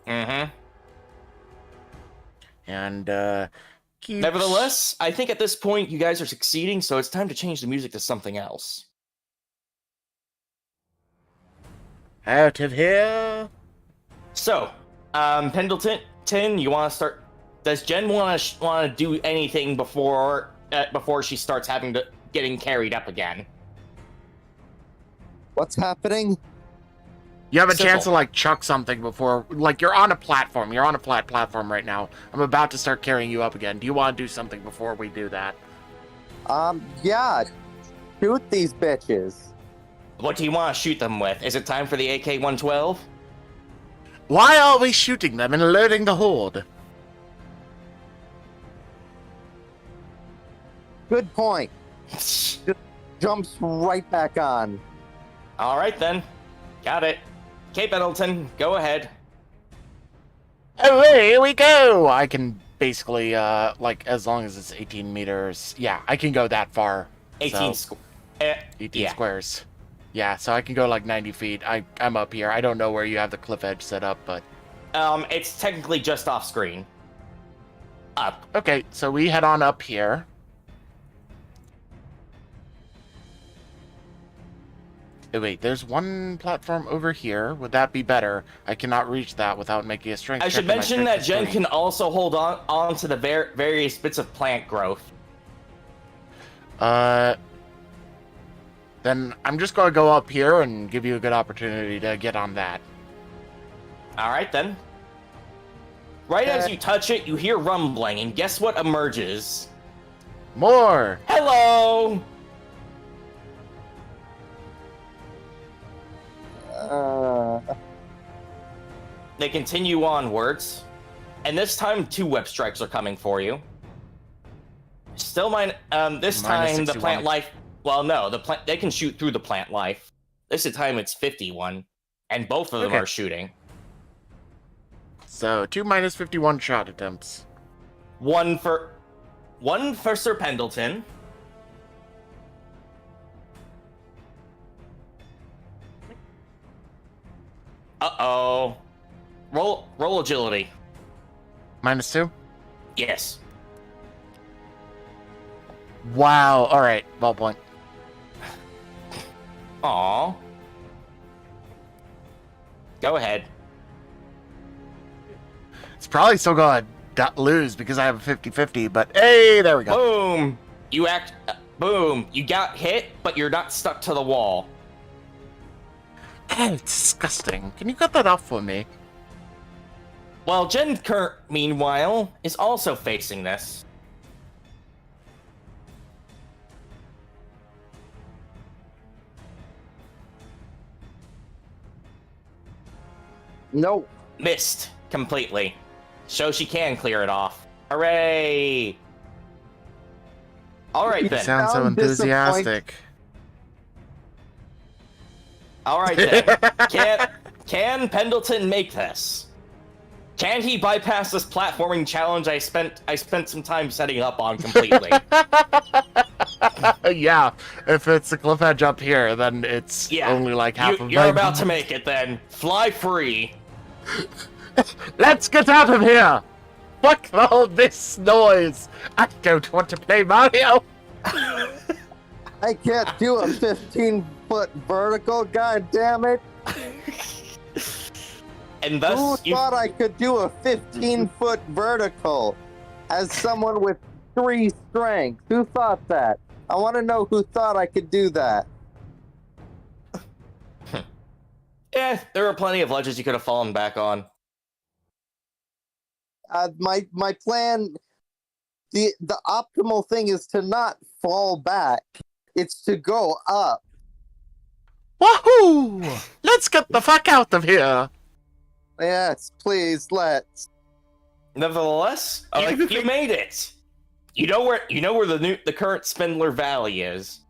Mm-hmm. And, keeps... Nevertheless, I think at this point you guys are succeeding, so it's time to change the music to something else. Out of here! So, Pendleton, you want to start? Does Jen want to do anything before she starts getting carried up again? What's happening? You have a Simple. chance to, like, chuck something before... Like, you're on a platform. You're on a flat platform right now. I'm about to start carrying you up again. Do you want to do something before we do that? Yeah. Shoot these bitches. What do you want to shoot them with? Is it time for the AK-112? Why are we shooting them and alerting the Horde? Good point. Just jumps right back on. All right, then. Got it. Okay, Pendleton, go ahead. Away here we go! I can basically, like, as long as it's 18 meters... Yeah, I can go that far. 18 squares. Yeah, so I can go, like, 90 feet. I'm up here. I don't know where you have the cliff edge set up, but... It's technically just off screen. Up. Okay, so we head on up here. Oh, wait, there's one platform over here. Would that be better? I cannot reach that without making a strength check. I should mention that Jen can also hold on to the various bits of plant growth. Then I'm just going to go up here and give you a good opportunity to get on that. All right, then. Right as you touch it, you hear rumbling, and guess what emerges? More! Hello! They continue onwards, and this time 2 web strikes are coming for you. Still this time the plant life... Well, no, they can shoot through the plant life. This time it's 51, and both of them are shooting. So, 2 minus 51 shot attempts. One for Ser Pendleton. Uh-oh. Roll agility. -2? Yes. Wow, alright, ballpoint. Aww. Go ahead. It's probably still going to lose because I have a 50-50, but hey, there we go. Boom! Boom! You got hit, but you're not stuck to the wall. It's disgusting. Can you cut that off for me? Well, Jen Kurt, meanwhile, is also facing this. Nope. Missed completely. So she can clear it off. Hooray! All right You then. sound so Sound enthusiastic. All right then. Can Pendleton make this? Can he bypass this platforming challenge I spent some time setting up on completely? Yeah, if it's a cliff edge up here, then it's Yeah. only like half of You're my... about to make it then. Fly free. Let's get out of here! Fuck all this noise! I don't want to play Mario! I can't do a 15-foot vertical, god damn it! And Who thus you thought I could do a 15-foot vertical as someone with 3 strength? Who thought that? I want to know who thought I could do that. there are plenty of ledges you could have fallen back on. My plan, the optimal thing is to not fall back. It's to go up. Wahoo! Let's get the fuck out of here! Yes, please, let's. Nevertheless, I like the you thing- made it. You know where the current Spindler Valley is.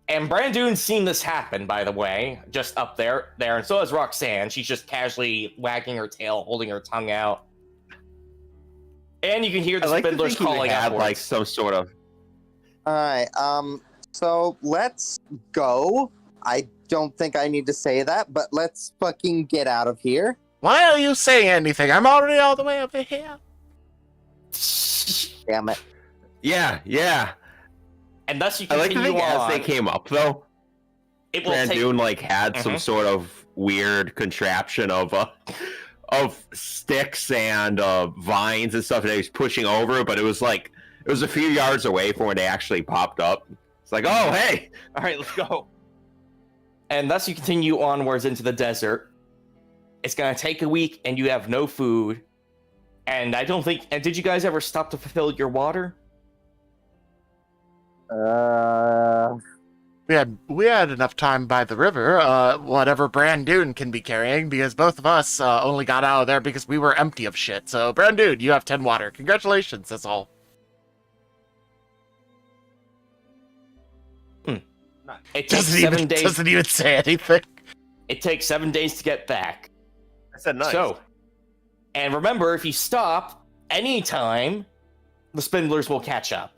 And Bran Doon's seen this happen, by the way, just up there, and so has Roxanne. She's just casually wagging her tail, holding her tongue out. And you can hear the I like to Spindlers think we calling had outwards. like some sort of. Alright, so let's go. I don't think I need to say that, but let's fucking get out of here. Why are you saying anything? I'm already all the way over here. Damn it. Yeah. And thus you I like to continue think on. as they came up though, It will Bran take Doon like had some Mhm. sort of weird contraption of sticks and vines and stuff that he was pushing over, but it was a few yards away from when they actually popped up. It's like, oh hey, all right, let's go. And thus you continue onwards into the desert. It's gonna take a week, and you have no food. And I don't think. And did you guys ever stop to fulfill your water? We had enough time by the river, whatever Bran Doon can be carrying, because both of us only got out of there because we were empty of shit. So, Bran Doon, you have 10 water. Congratulations, that's all. It takes 7 days. Doesn't even say anything. It takes 7 days to get back. I said nice. So, and remember, if you stop anytime, the Spindlers will catch up.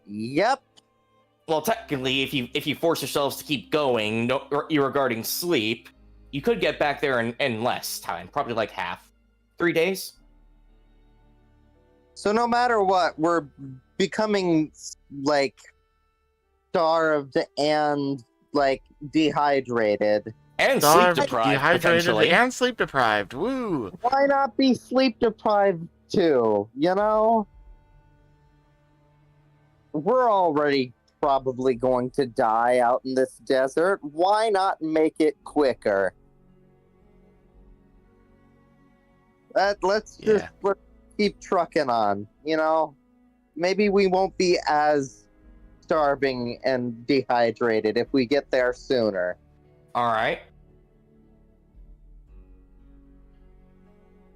Yep. Well, technically, if you force yourselves to keep going, regarding sleep, you could get back there in less time, probably like half. 3 days. So no matter what, we're becoming like starved and like dehydrated. And Starved, sleep deprived, dehydrated, potentially. and sleep deprived. Woo! Why not be sleep deprived too? You know? We're already probably going to die out in this desert. Why not make it quicker? Let's keep trucking on, you know? Maybe we won't be as starving and dehydrated if we get there sooner. All right.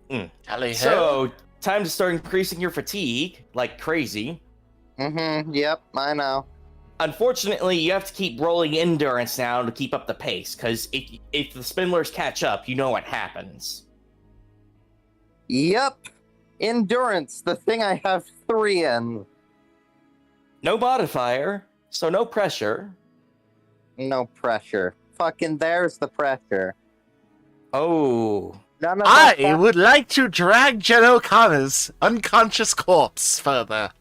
Tally ho. So, time to start increasing your fatigue like crazy. Yep, I know. Unfortunately, you have to keep rolling endurance now to keep up the pace, because if the Spindlers catch up, you know what happens. Yep. Endurance, the thing I have 3 in. No modifier, so no pressure. No pressure. Fucking there's the pressure. Oh. None of that I would like to drag Jen O'Connor's unconscious corpse further.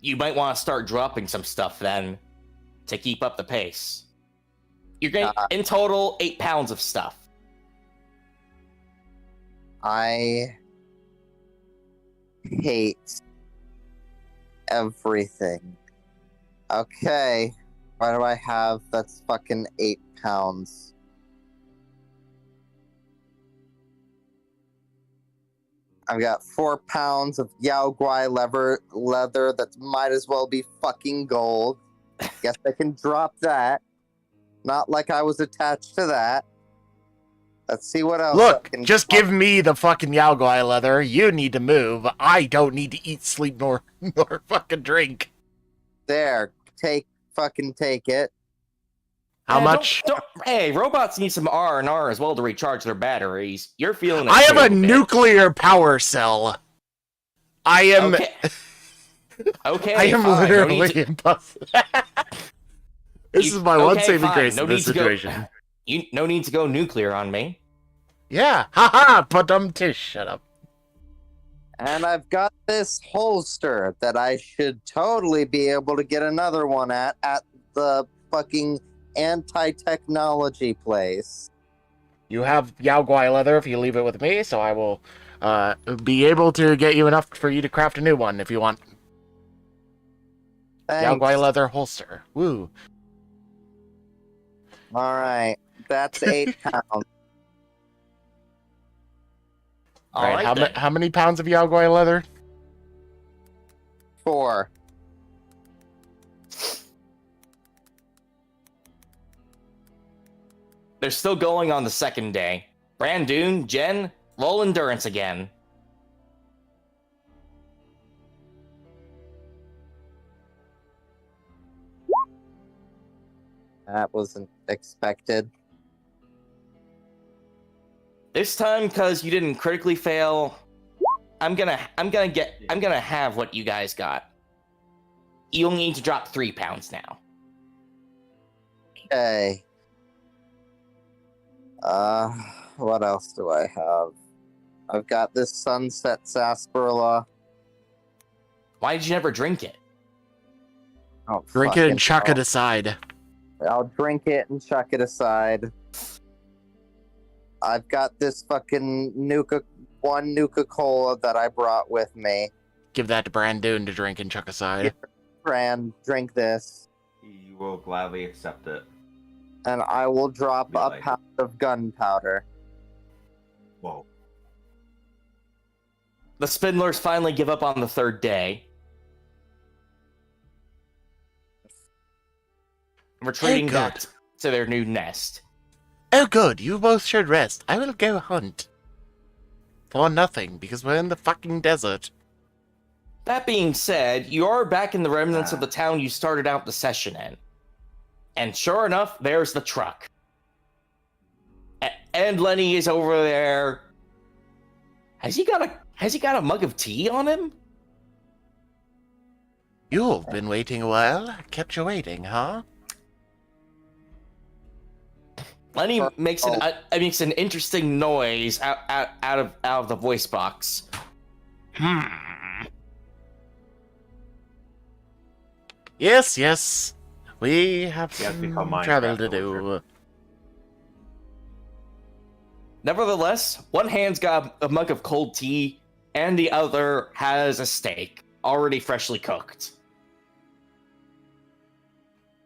You might want to start dropping some stuff then to keep up the pace. You're getting, in total, 8 pounds of stuff. I hate everything. Okay. What do I have? That's fucking 8 pounds. I've got 4 pounds of Yao Guai leather that might as well be fucking gold. Guess I can drop that. Not like I was attached to that. Let's see what else. Look, I can just give me the fucking Yaogwai leather. You need to move. I don't need to eat, sleep, nor fucking drink. There, take it. How Yeah, much? Hey, robots need some R&R as well to recharge their batteries. You're feeling it I have too a bit. nuclear power cell. I am. Okay. Okay, I am fine. literally impossible. This is my one saving fine. grace No in need this to situation. go. No need to go nuclear on me. Yeah, haha, but shut up. And I've got this holster that I should totally be able to get another one at the fucking anti-technology place. You have Yaogwai leather if you leave it with me, so I will be able to get you enough for you to craft a new one if you want. Thanks. Yaogwai leather holster. Woo. All right, that's 8 pounds. All Right, right, then. how many pounds of Yaogwai leather? 4. They're still going on the second day. Bran Doon, Jen, roll endurance again. That wasn't expected. This time, because you didn't critically fail, I'm gonna have what you guys got. You only need to drop 3 pounds now. Okay. What else do I have? I've got this sunset sarsaparilla. Why did you never drink it? Oh, Drink it and fucking chuck hell. it aside. I'll drink it and chuck it aside. I've got this fucking Nuka-Cola that I brought with me. Give that to Bran Doon to drink and chuck aside. Fran, drink this. You will gladly accept it. And I will drop Be a like- pound of gunpowder. Whoa. The Spindlers finally give up on the third day. Retreating Oh, back good. to their new nest. Oh good, you both should rest. I will go hunt. For nothing, because we're in the fucking desert. That being said, you are back in the remnants of the town you started out the session in. And sure enough, there's the truck. And Lenny is over there. Has he got a mug of tea on him? You've been waiting a while. Kept you waiting, huh? Lenny makes an interesting noise out of the voice box. Yes. We have You have to some become Minecraft travel to villager. do. Nevertheless, one hand's got a mug of cold tea, and the other has a steak, already freshly cooked.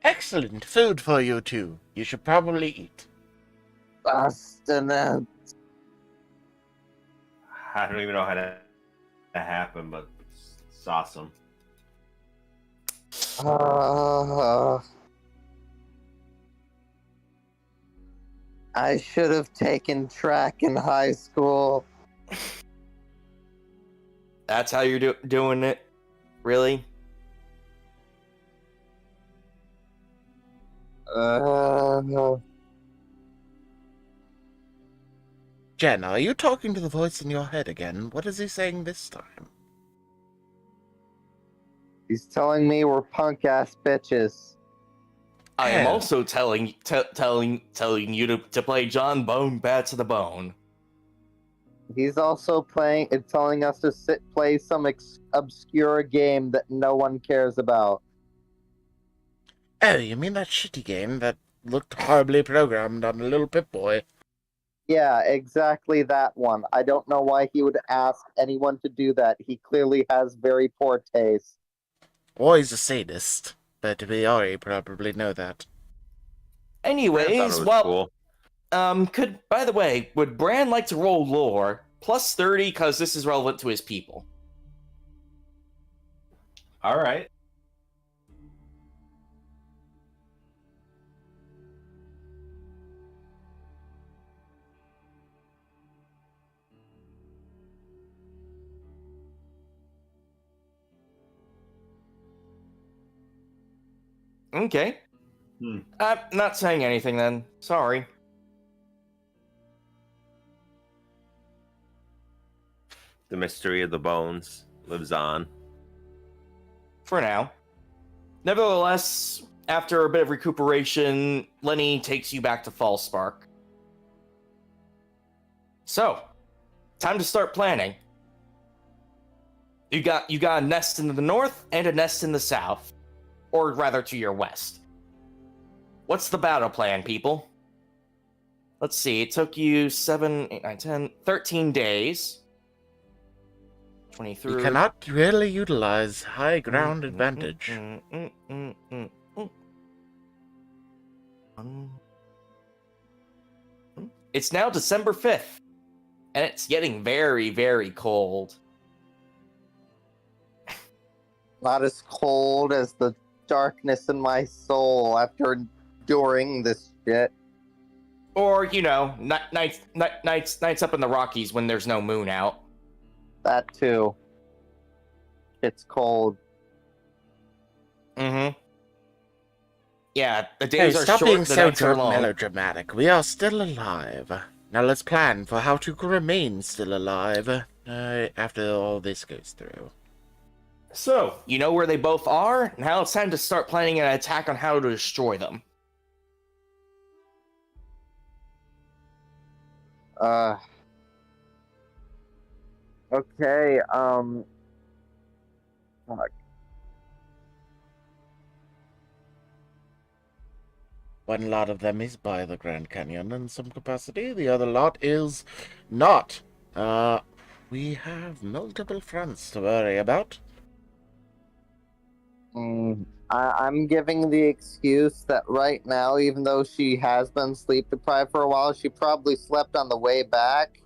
Excellent food for you two. You should probably eat. Sustenance. I don't even know how that happened, but it's awesome. I should have taken track in high school. That's how you're doing it? Really? Jen, are you talking to the voice in your head again? What is he saying this time? He's telling me we're punk ass bitches. I am Yeah. also telling you to play John Bone Bat to the Bone. He's also telling us to play some obscure game that no one cares about. Oh, you mean that shitty game that looked horribly programmed on a little Pip-Boy? Yeah, exactly that one. I don't know why he would ask anyone to do that. He clearly has very poor taste. Or he's a sadist. But we already probably know that. I thought it Anyways, was well, cool. by the way, would Bran like to roll lore plus 30 because this is relevant to his people? All right. Okay. Hmm. I'm not saying anything then. Sorry. The mystery of the bones lives on. For now. Nevertheless, after a bit of recuperation, Lenny takes you back to Fallspark. So, time to start planning. You got a nest in the north and a nest in the south. Or rather to your west. What's the battle plan, people? Let's see, it took you 7, 8, 9, 10, 13 days. 23. You cannot really utilize high ground advantage. It's now December 5th, and it's getting very, very cold. Not as cold as the darkness in my soul after enduring this shit. Or, you know, nights up in the Rockies when there's no moon out. That too. It's cold. Mm-hmm. Yeah, the Hey, days are stop short, being the so nights are long. melodramatic. We are still alive. Now let's plan for how to remain still alive after all this goes through. So, you know where they both are? Now it's time to start planning an attack on how to destroy them. Okay, fuck. One lot of them is by the Grand Canyon in some capacity. The other lot is not. We have multiple fronts to worry about. I'm giving the excuse that right now, even though she has been sleep deprived for a while, she probably slept on the way back.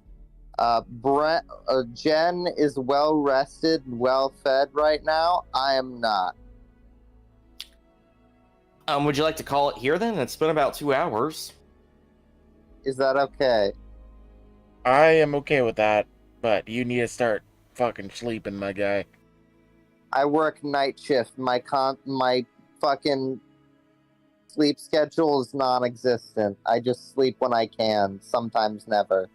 Jen is well rested and well fed right now. I am not. Would you like to call it here then? It's been about 2 hours. Is that okay? I am okay with that, but you need to start fucking sleeping, my guy. I work night shift. My fucking sleep schedule is non-existent. I just sleep when I can, sometimes never.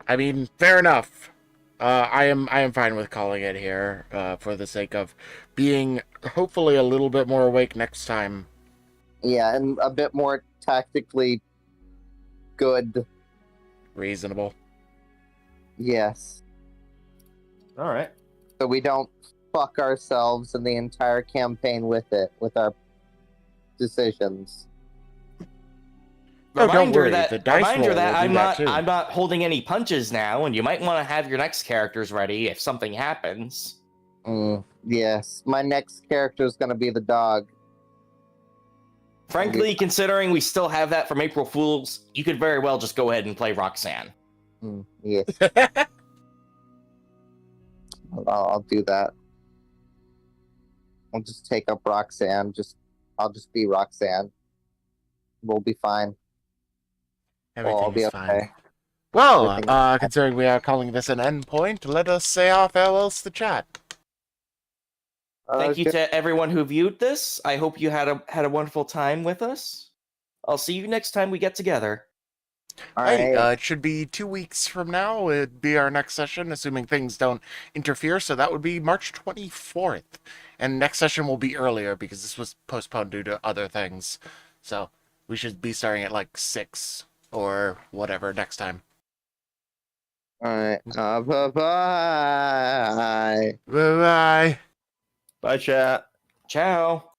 I mean, fair enough. I am fine with calling it here, for the sake of being hopefully a little bit more awake next time. Yeah, and a bit more tactically good. Reasonable. Yes. All right. So we don't fuck ourselves in the entire campaign with our decisions. Oh, don't worry. The dice Reminder roll that will do that too. I'm not holding any punches now, and you might want to have your next characters ready if something happens. Yes, my next character is going to be the dog. Frankly, considering we still have that from April Fools, you could very well just go ahead and play Roxanne. Yes, I'll do that. I'll just take up Roxanne. I'll just be Roxanne. We'll be fine. I'll be Everything's okay. fine. Well, Everything's considering we are calling this an endpoint, let us say our farewells to chat. Thank you to everyone who viewed this. I hope you had a wonderful time with us. I'll see you next time we get together. All Hey, right. it should be 2 weeks from now. It'd be our next session, assuming things don't interfere. So that would be March 24th. And next session will be earlier because this was postponed due to other things. So we should be starting at like 6 or whatever next time. All right. Bye-bye. Bye-bye. Bye, chat. Ciao.